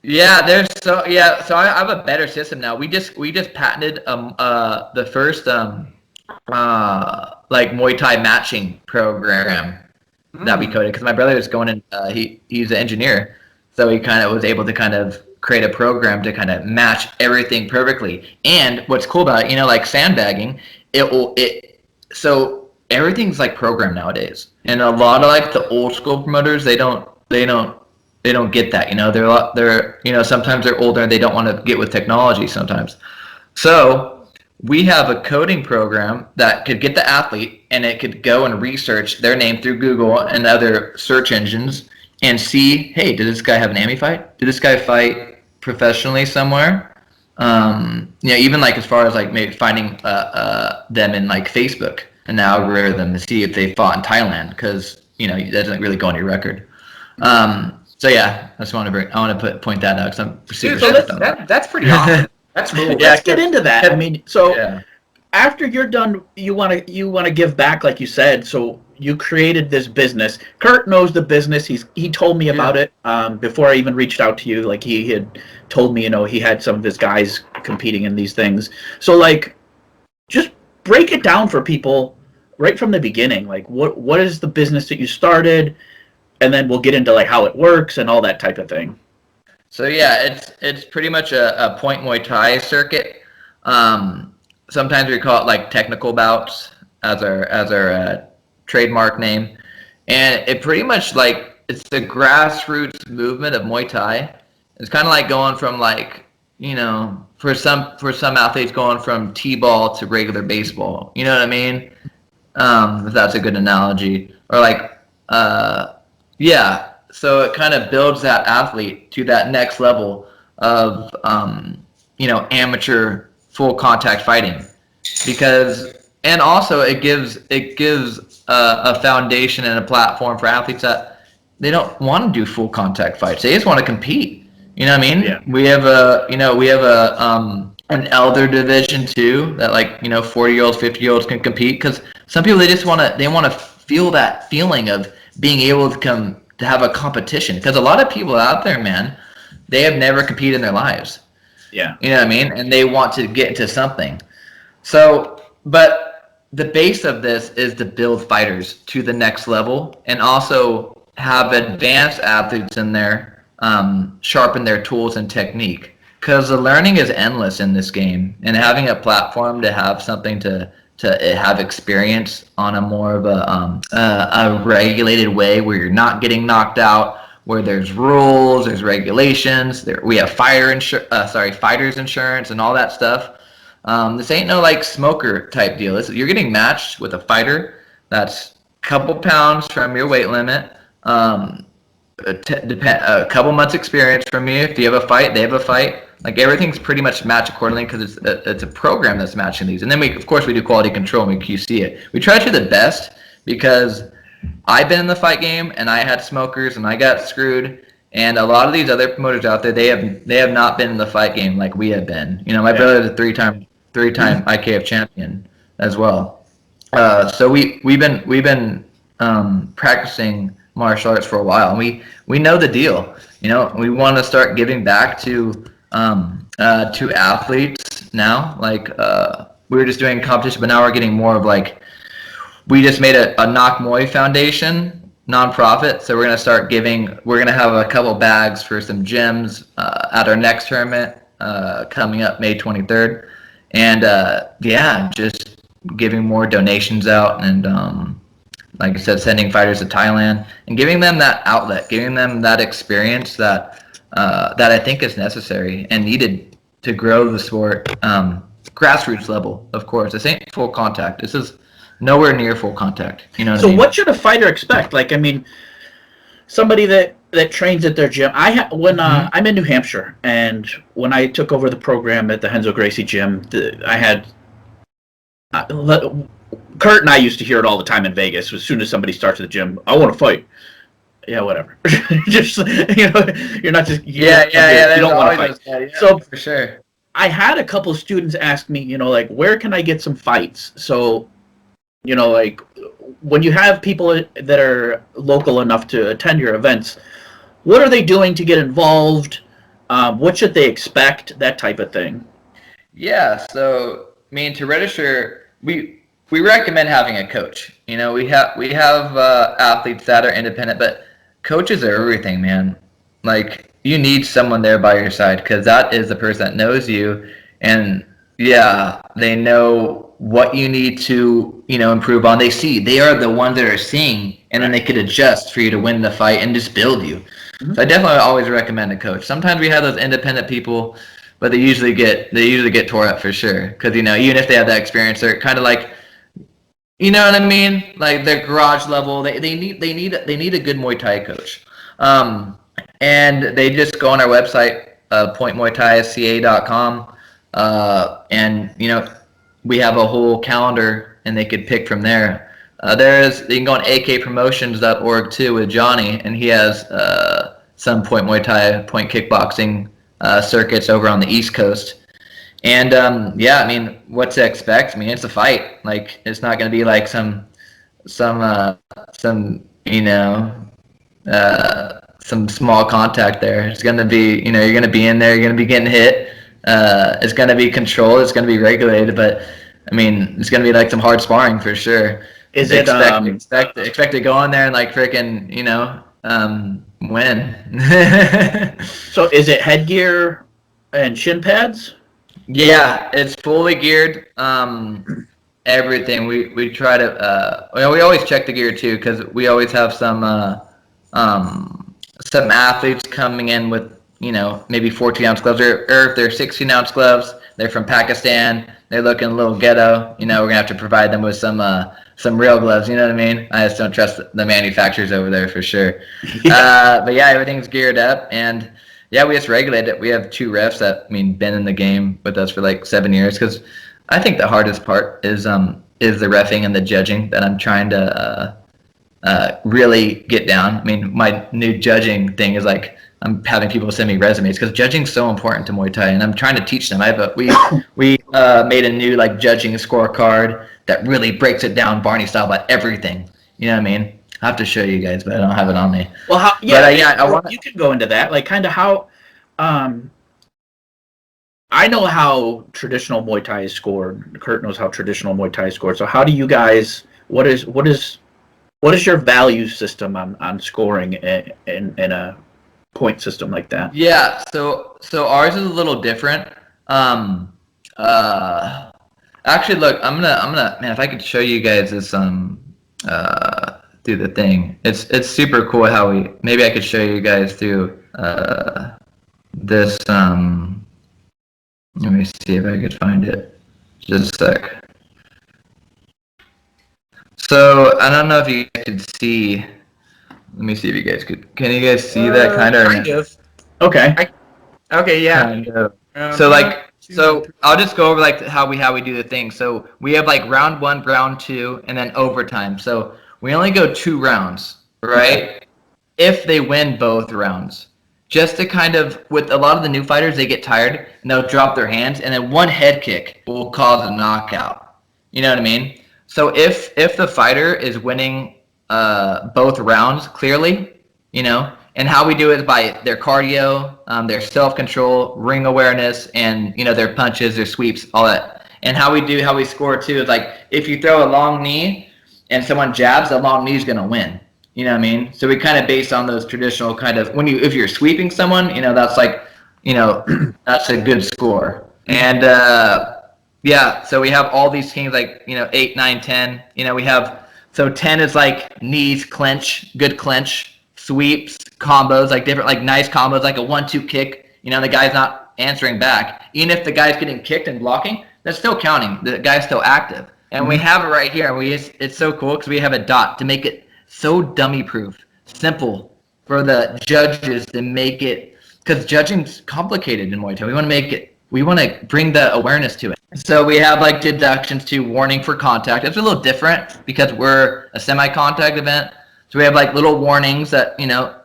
Yeah, there's so So I have a better system now. We just patented the first like Muay Thai matching program that we coded, because my brother is going in. He's an engineer, so he kind of was able to kind of create a program to kind of match everything perfectly. And what's cool about it, like sandbagging, so everything's like programmed nowadays. And a lot of like the old school promoters, they don't get that. They're sometimes they're older and they don't want to get with technology sometimes. So we have a coding program that could get the athlete, and it could go and research their name through Google and other search engines and see, hey, did this guy have an AMI fight? Did this guy fight professionally somewhere? Even like as far as like maybe finding them in like Facebook, an algorithm to see if they fought in Thailand, because that doesn't really go on your record. So yeah, I want to point that out, because I'm super stoked on that. That's pretty awesome. That's cool. Yeah, let's get into that. I mean, so after you're done, you want to give back, like you said. So you created this business. Kurt knows the business. He told me about it before I even reached out to you. Like he had told me, he had some of his guys competing in these things. So like, just break it down for people right from the beginning. Like what is the business that you started, and then we'll get into like how it works and all that type of thing. So yeah, it's pretty much a point Muay Thai circuit. Sometimes we call it like technical bouts as our trademark name, and it pretty much like it's the grassroots movement of Muay Thai. It's kind of like going from like for some athletes going from t-ball to regular baseball. You know what I mean? If that's a good analogy, or like So it kind of builds that athlete to that next level of, amateur full contact fighting, and also it gives a foundation and a platform for athletes that they don't want to do full contact fights. They just want to compete. You know what I mean? Yeah. We have an elder division too that 40-year-olds, 50-year-olds can compete, because some people they want to feel that feeling of being able to have a competition. Because a lot of people out there, man, they have never competed in their lives. Yeah. You know what I mean? And they want to get into something. So, but the base of this is to build fighters to the next level and also have advanced athletes in there sharpen their tools and technique. Because the learning is endless in this game. And having a platform to have something to have experience on a more of a regulated way where you're not getting knocked out, where there's rules, there's regulations, we have fighters insurance and all that stuff. This ain't no like smoker type deal. You're getting matched with a fighter that's a couple pounds from your weight limit, a couple months experience from you. If you have a fight, they have a fight. Like everything's pretty much matched accordingly because it's a program that's matching these. And then we do quality control and we QC it. We try to do the best because I've been in the fight game and I had smokers and I got screwed. And a lot of these other promoters out there, they have not been in the fight game like we have been. You know, my brother's a three-time IKF champion as well. So we've been practicing martial arts for a while. And we know the deal. You know, we want to start giving back to athletes now. Like we were just doing competition, but now we're getting more of like, we just made a Knock Muay Foundation nonprofit, so we're going to start we're going to have a couple bags for some gyms at our next tournament coming up May 23rd. And just giving more donations out and like I said, sending fighters to Thailand and giving them that outlet, giving them that experience that I think is necessary and needed to grow the sport. Grassroots level, of course. This ain't full contact. This is nowhere near full contact. You know what I mean? What should a fighter expect? Like, I mean, somebody that trains at their gym. I'm in New Hampshire, and when I took over the program at the Henzo Gracie gym, I had Kurt and I used to hear it all the time in Vegas. As soon as somebody starts at the gym, I want to fight. Yeah, whatever. Just you're not just you don't want to fight. So for sure. I had a couple of students ask me, like, where can I get some fights? So, like, when you have people that are local enough to attend your events, what are they doing to get involved? What should they expect? That type of thing. Yeah, so I mean, to register, we recommend having a coach. We have athletes that are independent, but coaches are everything, man. Like, you need someone there by your side because that is the person that knows you, and they know what you need to improve on. They are the ones that are seeing, and then they could adjust for you to win the fight and just build you. Mm-hmm. So I definitely always recommend a coach. Sometimes we have those independent people, but they usually get tore up for sure because even if they have that experience, they're kind of like, you know what I mean, like their garage level. They need a good Muay Thai coach. And they just go on our website, pointmuaythaisca.com, and we have a whole calendar, and they could pick from there. You can go on akpromotions.org too with Johnny, and he has some Point Muay Thai, Point Kickboxing circuits over on the East Coast. And I mean, what to expect? I mean, it's a fight. Like, it's not going to be like some small contact there. It's going to be, you're going to be in there, you're going to be getting hit. It's going to be controlled, it's going to be regulated, but I mean, it's going to be like some hard sparring for sure. Expect to go in there and like freaking, win. So is it headgear and shin pads? Yeah, it's fully geared. Everything. We try to. We always check the gear too because we always have some athletes coming in with maybe 14-ounce gloves, or if they're 16-ounce gloves, they're from Pakistan. They're looking a little ghetto. We're gonna have to provide them with some real gloves. You know what I mean? I just don't trust the manufacturers over there for sure. But yeah, everything's geared up, and yeah, we just regulate it. We have 2 refs that been in the game with us for like 7 years. Because I think the hardest part is the reffing and the judging that I'm trying to really get down. I mean, my new judging thing is like I'm having people send me resumes because judging's so important to Muay Thai, and I'm trying to teach them. We made a new like judging scorecard that really breaks it down Barney style about everything. You know what I mean? I have to show you guys, but I don't have it on me. Well, you can go into that, like kind of how. I know how traditional Muay Thai is scored. Kurt knows how traditional Muay Thai is scored. So how do you guys? What is your value system on scoring in a point system like that? Yeah, so ours is a little different. Actually, look, I'm gonna man, if I could show you guys this through the thing. It's super cool how maybe I could show you guys through this let me see if I could find it. Just a sec. So I don't know if you guys could see. Let me see if you guys could. Can you guys see that kind of? Kind of. Okay. Okay, yeah. Kind of. So I'll just go over like how we do the thing. So we have like round 1, round 2, and then overtime. So we only go 2 rounds, right? Okay. If they win both rounds, just to kind of, with a lot of the new fighters, they get tired and they'll drop their hands, and then one head kick will cause a knockout. You know what I mean? So if the fighter is winning both rounds clearly, you know. And how we do it is by their cardio, their self-control, ring awareness, and their punches, their sweeps, all that. And how we score too is like if you throw a long knee and someone jabs, the long knee is gonna win. You know what I mean? So we kind of base on those traditional kind of if you're sweeping someone, that's like that's a good score. And yeah, so we have all these teams like 8, 9, 10. We have 10 is like knees, clench, good clench. Sweeps, combos, like different, like nice combos, like a 1-2 kick. The guy's not answering back. Even if the guy's getting kicked and blocking, that's still counting. The guy's still active. And we have it right here. It's so cool because we have a dot to make it so dummy-proof, simple for the judges to make it. Because judging's complicated in Muay Thai. We want to bring the awareness to it. So we have like deductions to warning for contact. It's a little different because we're a semi-contact event. So we have like little warnings that,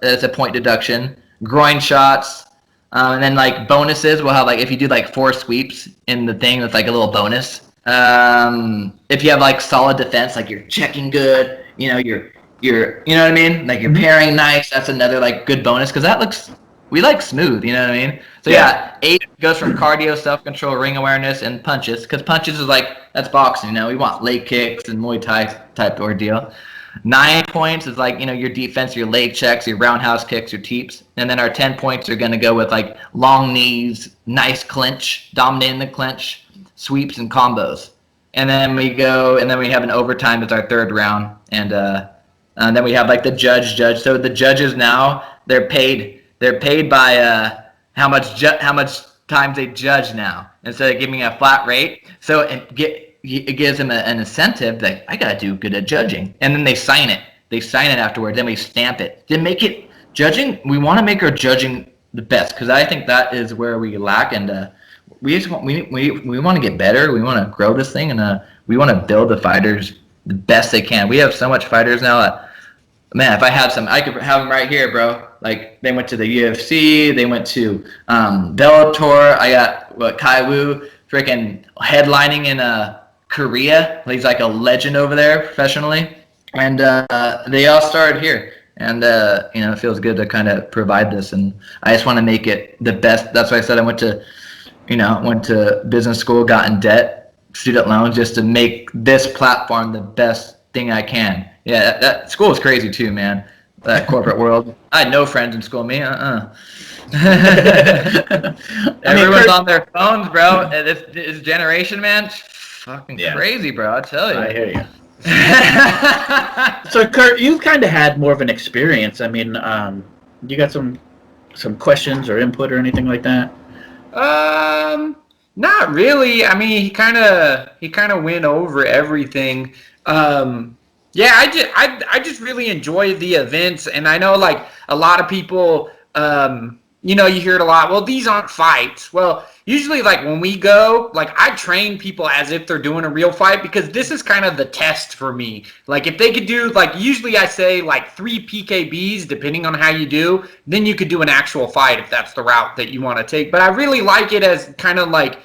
as a point deduction, groin shots, and then like bonuses. We'll have like, if you do like 4 sweeps in the thing, that's like a little bonus. If you have like solid defense, like you're checking good, you're, you know what I mean? Like you're pairing nice. That's another like good bonus because we like smooth, you know what I mean? So yeah, 8 goes from cardio, self-control, ring awareness, and punches. Because punches is like, that's boxing, we want leg kicks and Muay Thai type ordeal. 9 points is like, your defense, your leg checks, your roundhouse kicks, your teeps. And then our 10 points are going to go with like long knees, nice clinch, dominating the clinch, sweeps and combos. And then we have an overtime as our 3rd round. And then we have like the judge. So the judges now, they're paid by how much times they judge now instead of giving a flat rate. So it gives them an incentive that I gotta do good at judging, and then they sign it. Afterwards, then we stamp it. Then make it judging. We want to make our judging the best because I think that is where we lack, and we want to get better. We want to grow this thing, and we want to build the fighters the best they can. We have so much fighters now that, man, if I had some, I could have them right here, bro. Like they went to the UFC, they went to Bellator. I got Kai Wu freaking headlining in Korea. He's like a legend over there professionally, and they all started here. And it feels good to kind of provide this, and I just want to make it the best. That's why I said I went to business school, got in debt, student loans, just to make this platform the best thing I can. Yeah, that school was crazy too, man. That corporate world. I had no friends in school. Me, Everyone's on their phones, bro. This generation, man. Fucking crazy, bro. I tell you. I hear you. So, Kurt, you've kind of had more of an experience. I mean, you got some questions or input or anything like that? Not really. I mean, he kind of went over everything. Yeah, I just really enjoy the events, and I know like a lot of people, you hear it a lot. Well, these aren't fights. Well, usually like when we go, like I train people as if they're doing a real fight because this is kind of the test for me. Like if they could do, like usually I say like 3 PKBs, depending on how you do, then you could do an actual fight if that's the route that you want to take. But I really like it as kind of like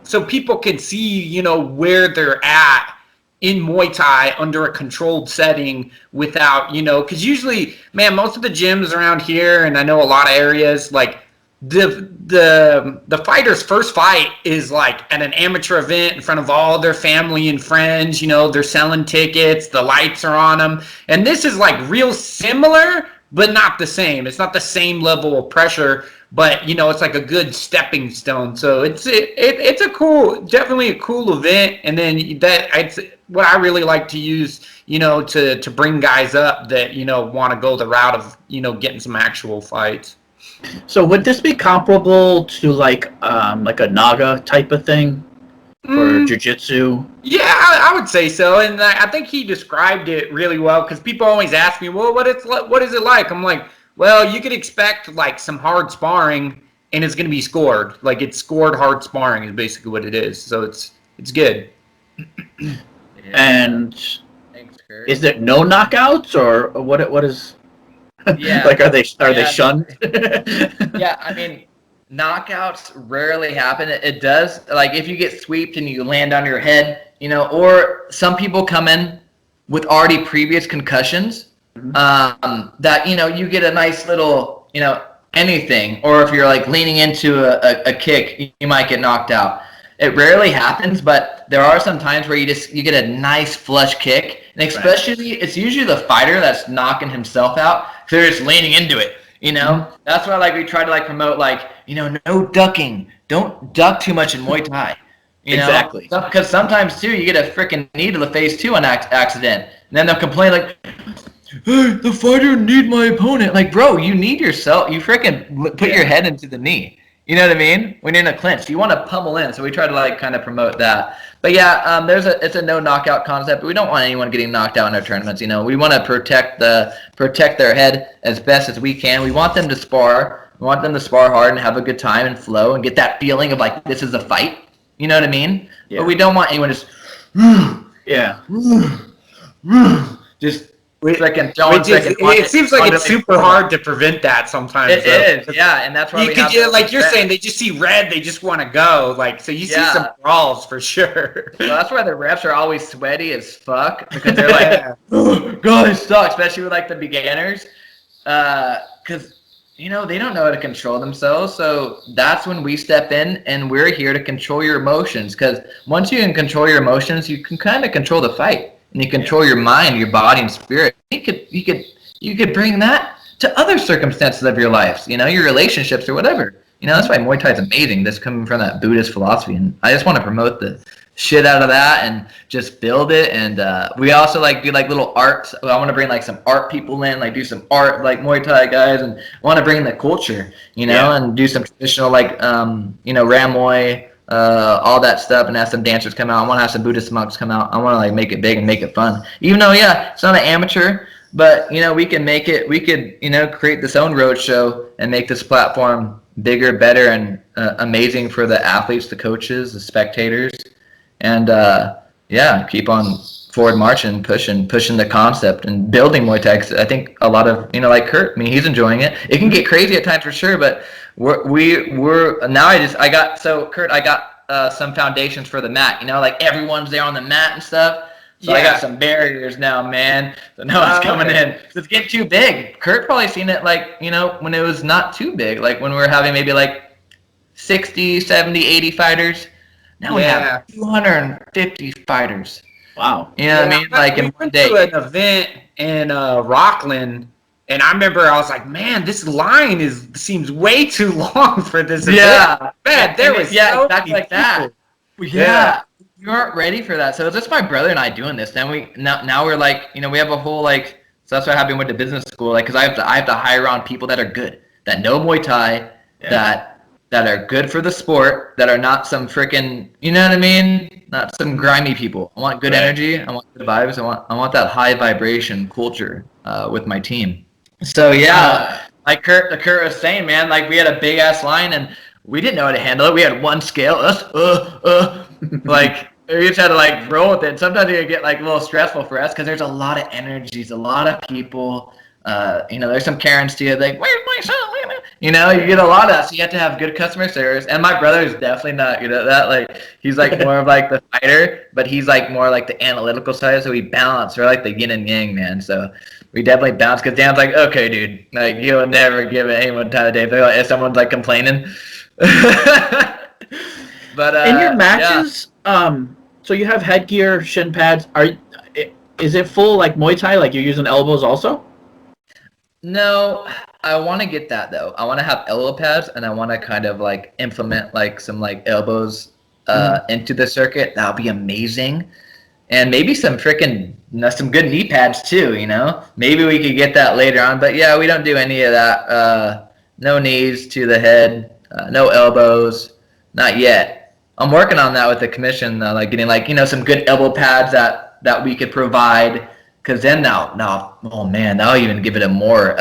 so people can see, where they're at in Muay Thai under a controlled setting without, because usually, man, most of the gyms around here, and I know a lot of areas, like the fighter's first fight is like at an amateur event in front of all their family and friends. They're selling tickets, the lights are on them, and this is like real similar, but not the same. It's not the same level of pressure, but it's like a good stepping stone. So it's definitely a cool event. And then it's what I really like to use, to bring guys up that want to go the route of getting some actual fights. So would this be comparable to like a Naga type of thing for jiu-jitsu? Yeah, I would say so. And I think he described it really well, because people always ask me, well, what is it like? I'm like, well, you could expect like some hard sparring, and it's going to be scored. Like, it's scored hard sparring is basically what it is. So it's good. Yeah. And thanks, Kurt. Is it no knockouts, or what is? Yeah. Like, are they shunned? Yeah, I mean, knockouts rarely happen. It does, like, if you get sweeped and you land on your head, or some people come in with already previous concussions, that, you get a nice little, anything, or if you're like leaning into a kick, you might get knocked out. It rarely happens, but there are some times where you get a nice flush kick, and especially it's usually the fighter that's knocking himself out, because they're just leaning into it. That's why we try to promote no ducking. Don't duck too much in Muay Thai. Exactly. Because sometimes too you get a freaking knee to the face too on accident, and then they'll complain like, hey, the fighter need my opponent. Like, bro, you need yourself. You freaking put your head into the knee. You know what I mean? When you're in a clinch, you want to pummel in. So we try to kind of promote that. But yeah, it's a no knockout concept. We don't want anyone getting knocked out in our tournaments. We want to protect their head as best as we can. We want them to spar. We want them to spar hard and have a good time and flow and get that feeling of like, this is a fight. You know what I mean? Yeah. But we don't want anyone just just freaking it seems like it's super hard to prevent that sometimes. It is, yeah, and that's why you're saying, they just see red, they just want to go. Like, so you see some brawls for sure. So that's why the refs are always sweaty as fuck, because they're like, oh, guys suck, especially with the beginners, because they don't know how to control themselves. So that's when we step in, and we're here to control your emotions, because once you can control your emotions, you can kind of control the fight. And you control your mind, your body, and spirit. You could bring that to other circumstances of your life, your relationships or whatever. That's why Muay Thai is amazing. That's coming from that Buddhist philosophy, and I just want to promote the shit out of that and just build it. And we also do little arts. I want to bring some art people in, do some art Muay Thai guys, and want to bring the culture, and do some traditional Ramoy. All that stuff, and have some dancers come out. I want to have some Buddhist monks come out. I want to make it big and make it fun. Even though, it's not an amateur, but we can make it. We could, create this own road show and make this platform bigger, better, and amazing for the athletes, the coaches, the spectators, and keep on forward marching, pushing the concept and building Muay Thai. 'Cause I think a lot of like Kurt, I mean, he's enjoying it. It can get crazy at times for sure, but we're now. I got some foundations for the mat. Everyone's there on the mat and stuff. So I got some barriers now, man. So now it's coming in. So it's getting too big. Kurt probably seen it when it was not too big, when we were having maybe 60, 70, 80 fighters. Now we have 250 fighters. Wow. You know what I mean? In one day. We went to an event in Rockland, and I remember I was like, man, this line seems way too long for this event. Yeah. Man, there was exactly like that. Yeah. You aren't ready for that. So it's just my brother and I doing this. Then now we're we have a whole so that's why I haven't went to business school, because I have to hire on people that are good, that know Muay Thai, that are good for the sport, that are not some freaking, you know what I mean? Not some grimy people. I want good energy. I want good vibes. I want that high vibration culture with my team. So like Kurt was saying, man, we had a big ass line and we didn't know how to handle it. We had one scale. We just had to roll with it. Sometimes it would get a little stressful for us because there's a lot of energies, a lot of people. There's some Karens too, where's my son? You know, you get a lot of that, so you have to have good customer service. And my brother is definitely not good at that. Like, he's like more of like the fighter, but he's like more like the analytical side. So we balance. We're like the yin and yang, man. So we definitely balance. Because Dan's like, okay, dude, like you'll never give anyone time of day if someone's like complaining. But in your matches, so you have headgear, shin pads. Is it full like Muay Thai? Like you're using elbows also? No, I want to get that though. I want to have elbow pads, and I want to kind of like implement like some like elbows into the circuit. That would be amazing, and maybe some some good knee pads too. You know, maybe we could get that later on. But yeah, we don't do any of that. No knees to the head, no elbows, not yet. I'm working on that with the commission, like getting like some good elbow pads that we could provide. Because then now, oh man, that'll even give it a more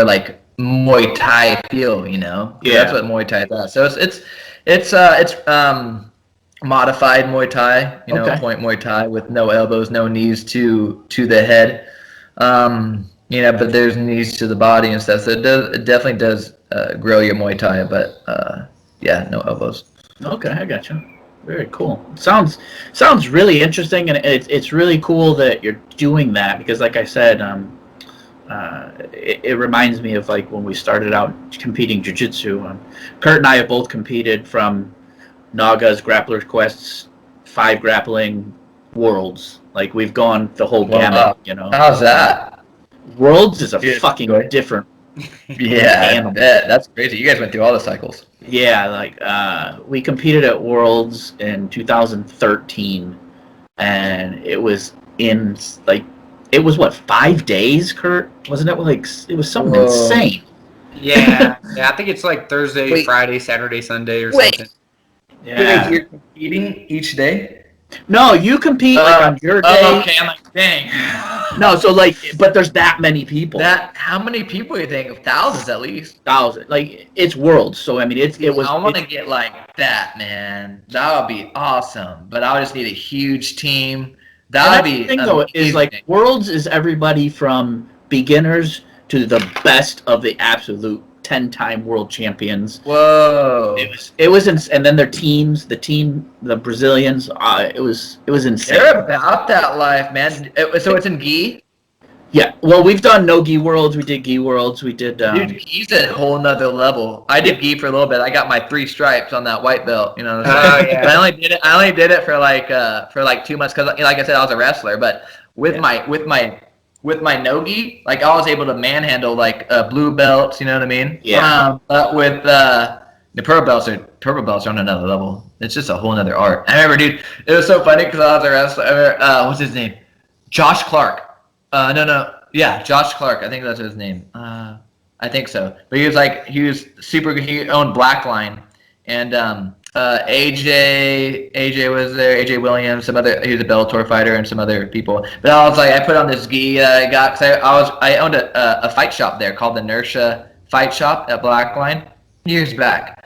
like Muay Thai feel, Yeah. That's what Muay Thai does. So it's modified Muay Thai, Okay. point Muay Thai with no elbows, no knees to the head, but there's knees to the body and stuff. So it definitely does grow your Muay Thai, but no elbows. Okay, I gotcha. Very cool. Sounds really interesting, and it's really cool that you're doing that because, like I said, it reminds me of like when we started out competing jiu-jitsu. Kurt and I have both competed from Naga's Grappler Quest's 5 grappling worlds. Like we've gone the whole gamut. How's that? Worlds is a fucking different. Yeah, I bet. That's crazy. You guys went through all the cycles. Yeah, like we competed at Worlds in 2013, and it was what, 5 days, Kurt? Wasn't it like it was something insane? Yeah, I think it's like Thursday, Friday, Saturday, Sunday, or something. Yeah. Wait, you're competing each day? No, you compete like on your day. Oh, okay, I'm like, dang. No, so like, but there's that many people. How many people do you think? Thousands at least. 1,000. Like it's Worlds, so I mean, I want to get like that, man. That would be awesome. But I would just need a huge team. That would be. The thing though is like Worlds is everybody from beginners to the best of the absolute 10-time world champions. Whoa! It was and then their teams, the Brazilians. It was insane. They're about that life, man. So it's in gi. Yeah. Well, we've done no gi worlds. We did gi worlds. We did. Dude, gi's a whole nother level. I did gi for a little bit. I got my 3 stripes on that white belt. Yeah. But I only did it for like 2 months because, like I said, I was a wrestler. But with my no-gi, like I was able to manhandle like blue belts, you know what I mean? Yeah. But with the purple belts are on another level. It's just a whole other art. I remember, dude, it was so funny because I was a wrestler. What's his name? Josh Clark. Josh Clark. I think that's his name. I think so. But he was super good. He owned Blackline, and AJ was there. AJ Williams, he was a Bellator fighter, and some other people. But I was like, I put on this gi that I got because I owned a fight shop there called the Inertia Fight Shop at Blackline years back.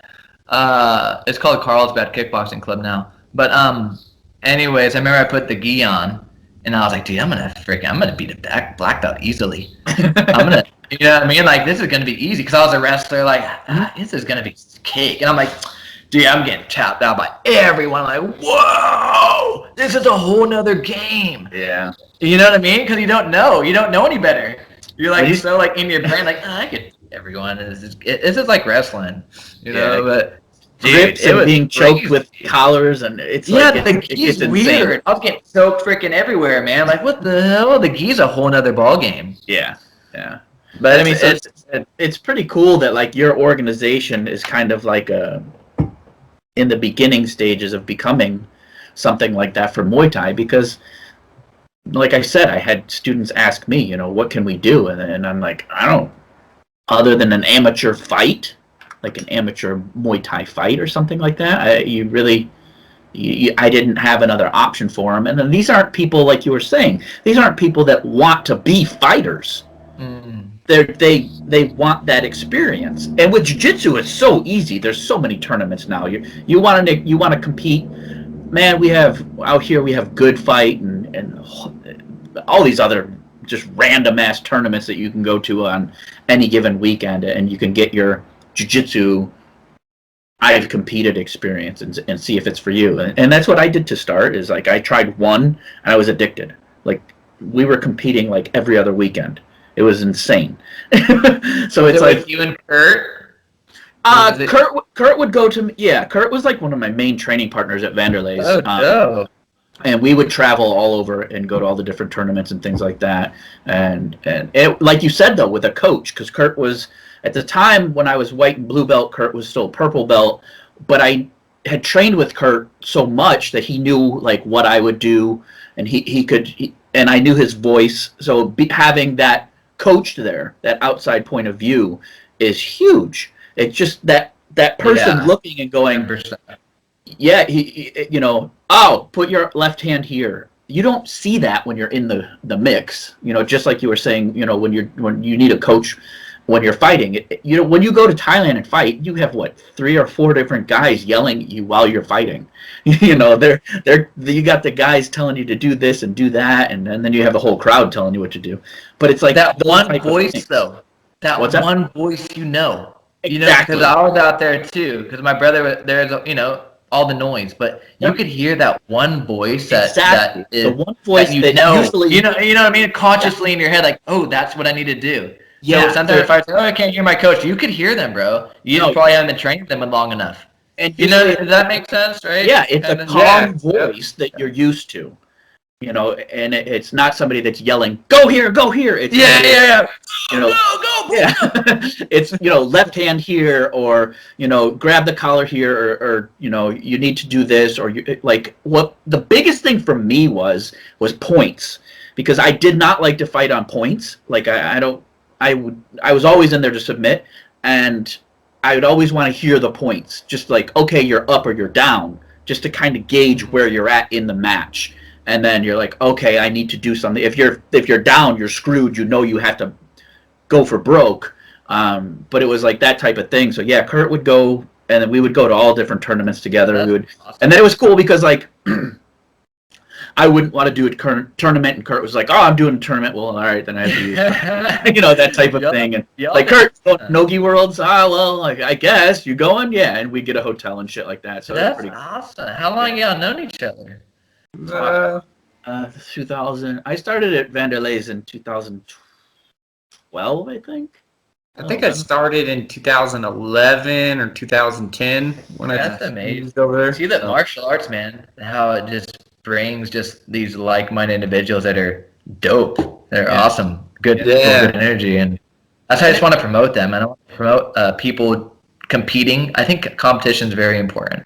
It's called Carlsbad Kickboxing Club now. But anyways, I remember I put the gi on, and I was like, dude, I'm gonna beat a black belt easily. You know what I mean? Like this is gonna be easy because I was a wrestler. Like this is gonna be cake, and I'm like. Dude, I'm getting tapped out by everyone. Like, whoa, this is a whole nother game. Yeah. You know what I mean? Because you don't know any better. You're like so like in your brain, like I get everyone. This is like wrestling, you know. But dude, it was being choked with collars, and it's the gi's weird. I was getting choked freaking everywhere, man. Like, what the hell? The gi's a whole nother ball game. Yeah. But I mean, it's pretty cool that like your organization is kind of like in the beginning stages of becoming something like that for Muay Thai because, like I said, I had students ask me, what can we do? And I'm like, other than an amateur fight, like an amateur Muay Thai fight or something like that, I didn't have another option for them. And then these aren't people, like you were saying, these aren't people that want to be fighters. They want that experience, and with jiu-jitsu it's so easy. There's so many tournaments now. You want to compete, man. We have Good Fight and all these other just random ass tournaments that you can go to on any given weekend, and you can get your jiu-jitsu I've competed experience and see if it's for you. And that's what I did to start, is like I tried one and I was addicted. Like we were competing like every other weekend. It was insane. So it's like with you and Kurt. Kurt would go to, yeah, Kurt was like one of my main training partners at Vanderlei's. Oh, no. And we would travel all over and go to all the different tournaments and things like that. And it, like you said, though, with a coach, because Kurt was, at the time when I was white and blue belt, Kurt was still purple belt. But I had trained with Kurt so much that he knew like what I would do, and and I knew his voice. So having that coach there, that outside point of view, is huge. It's just that person looking and going, 100%. yeah, oh, put your left hand here. You don't see that when you're in the mix. Just like you were saying, when you need a coach when you're fighting. When you go to Thailand and fight, you have 3 or 4 different guys yelling at you while you're fighting. You got the guys telling you to do this and do that, and then you have the whole crowd telling you what to do. But it's like that one voice, though. That one voice, Exactly. Because I was out there too. Because my brother, there's all the noise, but you could hear that one voice that is the one voice that usually you know what I mean, consciously in your head, like, oh, that's what I need to do. Yeah. So sometimes if I say, oh, I can't hear my coach, you could hear them, bro. You probably haven't been training them long enough. And does that make sense, right? Yeah, it's a calm voice that you're used to. And it's not somebody that's yelling, go here. It's Yeah. Go. Yeah. It's, left hand here, or, grab the collar here, or you need to do this, or what the biggest thing for me was points, because I did not like to fight on points. Like I was always in there to submit, and I would always want to hear the points, just like, okay, you're up or you're down, just to kind of gauge where you're at in the match. And then you're like, okay, I need to do something. If you're down, you're screwed. You have to go for broke. But it was like that type of thing. So yeah, Kurt would go, and then we would go to all different tournaments together. Awesome. And then it was cool because like I wouldn't want to do a tournament, and Kurt was like, oh, I'm doing a tournament. Well, all right, then I have to use that type of thing. And like, Kurt, Nogi Worlds, well, like, I guess you going? Yeah, and we get a hotel and shit like that. So that's pretty awesome. How long y'all known each other? 2000. I started at Vanderlei's in 2012, I think. I think I started in 2011 or 2010 when That's I amazing. moved over there. See that martial arts, man, how it just brings just these like-minded individuals that are dope. They're awesome. Good people, good energy. And that's how I just want to promote them. I don't want to promote people competing. I think competition is very important.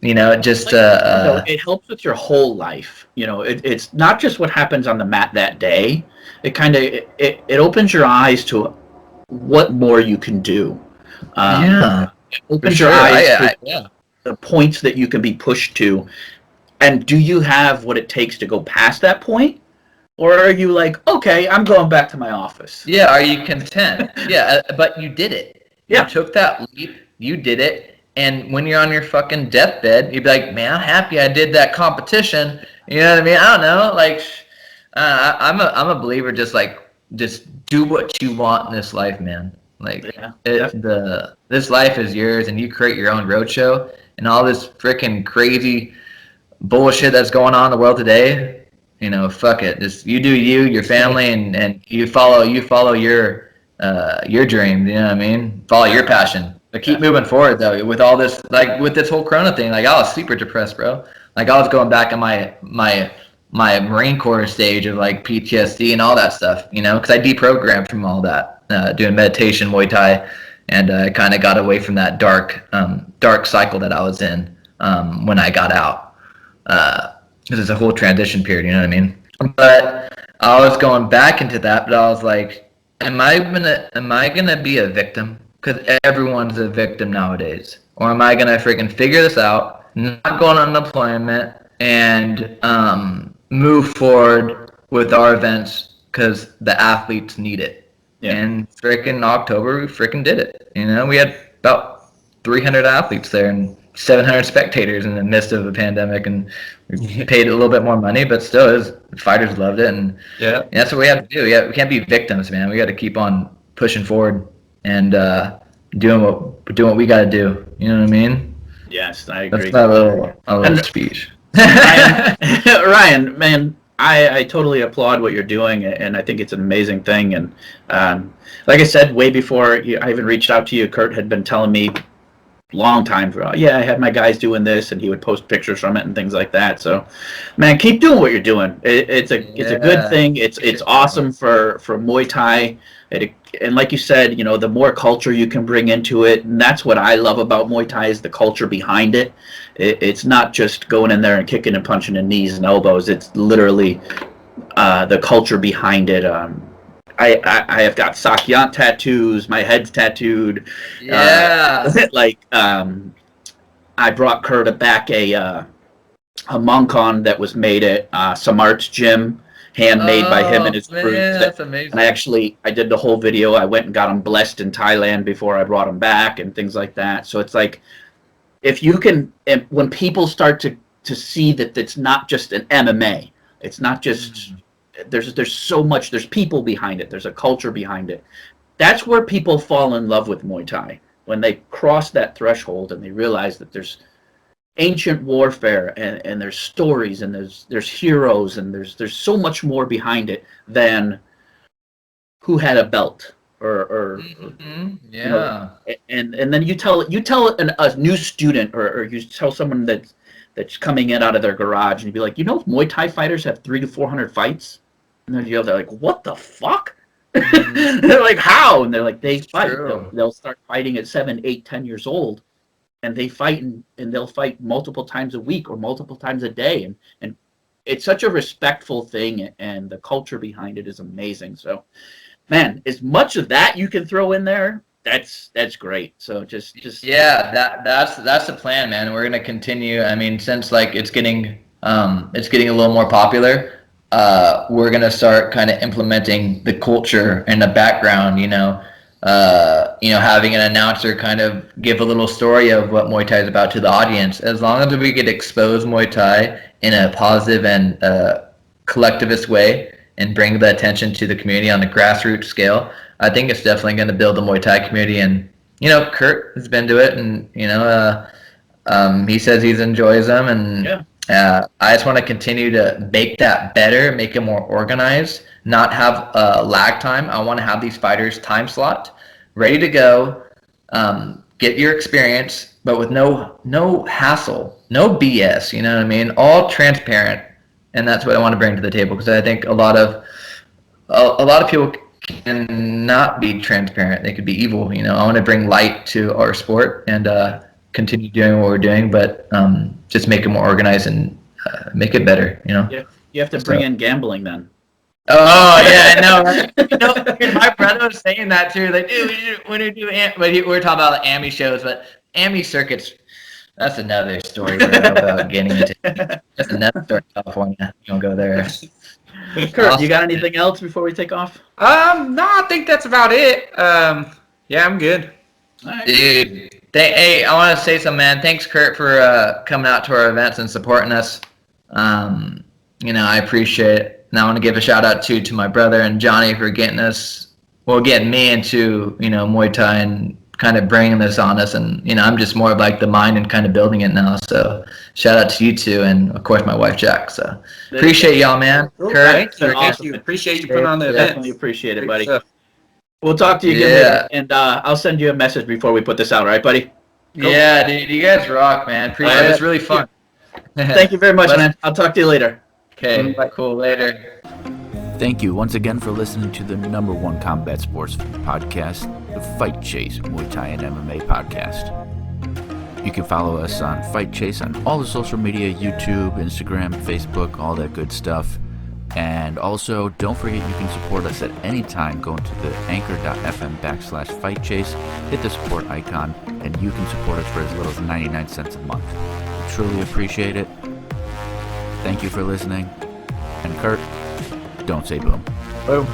It helps with your whole life. It's not just what happens on the mat that day. It kind of it opens your eyes to what more you can do. It opens your eyes to the points that you can be pushed to. And do you have what it takes to go past that point? Or are you like, okay, I'm going back to my office? Yeah, are you content? But you did it. Yeah. You took that leap. You did it. And when you're on your fucking deathbed, you'd be like, man, I'm happy I did that competition. You know what I mean? I don't know. Like, I'm a believer. Just do what you want in this life, man. Like, this life is yours, and you create your own roadshow. And all this freaking crazy bullshit that's going on in the world today, fuck it. Just you do you, your family, and you follow your dream. You know what I mean? Follow your passion. But keep moving forward, though, with all this, like, with this whole Corona thing. Like, I was super depressed, bro. Like, I was going back on my Marine Corps stage of, like, PTSD and all that stuff, because I deprogrammed from all that, doing meditation, Muay Thai, and I kind of got away from that dark cycle that I was in when I got out. Because it's a whole transition period, you know what I mean? But I was going back into that, but I was like, am I gonna be a victim? Because everyone's a victim nowadays. Or am I going to freaking figure this out, not go on unemployment, and move forward with our events because the athletes need it? Yeah. And freaking October, we freaking did it. We had about 300 athletes there and 700 spectators in the midst of a pandemic, and we paid a little bit more money, but still, fighters loved it. And that's what we have to do. We can't be victims, man. We got to keep on pushing forward and doing what we got to do. You know what I mean? Yes, I agree. That's my little speech. Ryan, man, I totally applaud what you're doing, and I think it's an amazing thing. And like I said, way before I even reached out to you, Kurt had been telling me long time ago, yeah, I had my guys doing this, and he would post pictures from it and things like that. So, man, keep doing what you're doing. It's a good thing. It's awesome for Muay Thai. And like you said, you know, the more culture you can bring into it, and that's what I love about Muay Thai is the culture behind it. It's not just going in there and kicking and punching in knees and elbows. It's literally the culture behind it. I have got Sakyant tattoos. My head's tattooed. Yeah. I brought Kurt back a Moncon that was made at Samart's gym, handmade by him and his crew. That's amazing. And I did the whole video. I went and got him blessed in Thailand before I brought him back and things like that. So it's like, if you can, when people start to see that it's not just an MMA, it's not just, there's so much, there's people behind it, there's a culture behind it. That's where people fall in love with Muay Thai, when they cross that threshold and they realize that there's ancient warfare and there's stories and there's heroes and there's so much more behind it than who had a belt or yeah. You know, and then you tell a new student or you tell someone that's coming in out of their garage and you'd be like, you know, Muay Thai fighters have 300 to 400 fights, and then they're like, what the fuck? They're like, how? And they're like, they fight. They'll start fighting at 7, 8, 10 years old, and they fight and they'll fight multiple times a week or multiple times a day, and it's such a respectful thing, and the culture behind it is amazing. So, man, as much of that you can throw in there, that's great. So just yeah, that's the plan, man. We're gonna continue. I mean, since like it's getting a little more popular, we're gonna start kind of implementing the culture and the background. Having an announcer kind of give a little story of what Muay Thai is about to the audience. As long as we could expose Muay Thai in a positive and collectivist way and bring the attention to the community on a grassroots scale, I think it's definitely going to build the Muay Thai community. And, Kurt has been to it, and, he says he enjoys them. And I just want to continue to make that better, make it more organized, not have lag time. I want to have these fighters time slot, ready to go, get your experience, but with no hassle, no BS, you know what I mean? All transparent. And that's what I want to bring to the table, because I think a lot of people cannot be transparent. They could be evil. I want to bring light to our sport and continue doing what we're doing, but just make it more organized and make it better. Yeah, you have to bring in gambling then. Oh yeah, I know. Right? Dude, my brother was saying that too. Like, dude, when we do, we're talking about the AMI shows, but AMI circuits. That's another story about getting into. That's another story in California. You don't go there. Kurt, you got anything else before we take off? No, I think that's about it. Yeah, I'm good. Right. Dude, hey, I want to say something, man. Thanks, Kurt, for coming out to our events and supporting us. I appreciate it. And I want to give a shout out to my brother and Johnny for getting me into, Muay Thai and kind of bringing this on us. And, I'm just more of like the mind and kind of building it now. So shout out to you two, and of course my wife, Jack. So appreciate y'all, man. Kurt, thank you. Appreciate you putting on the event. Definitely appreciate it, buddy. We'll talk to you again later, and I'll send you a message before we put this out, all right, buddy? Cool. Yeah, dude, you guys rock, man. Appreciate it. It's really fun. Thank you very much, man. I'll talk to you later. Okay, cool. Later. Thank you once again for listening to the #1 combat sports podcast, the Fight Chase Muay Thai and MMA podcast. You can follow us on Fight Chase on all the social media, YouTube, Instagram, Facebook, all that good stuff. And also, don't forget you can support us at any time going to the anchor.fm/fightchase, hit the support icon, and you can support us for as little as 99 cents a month. We truly appreciate it. Thank you for listening. And Kurt, don't say boom. Boom.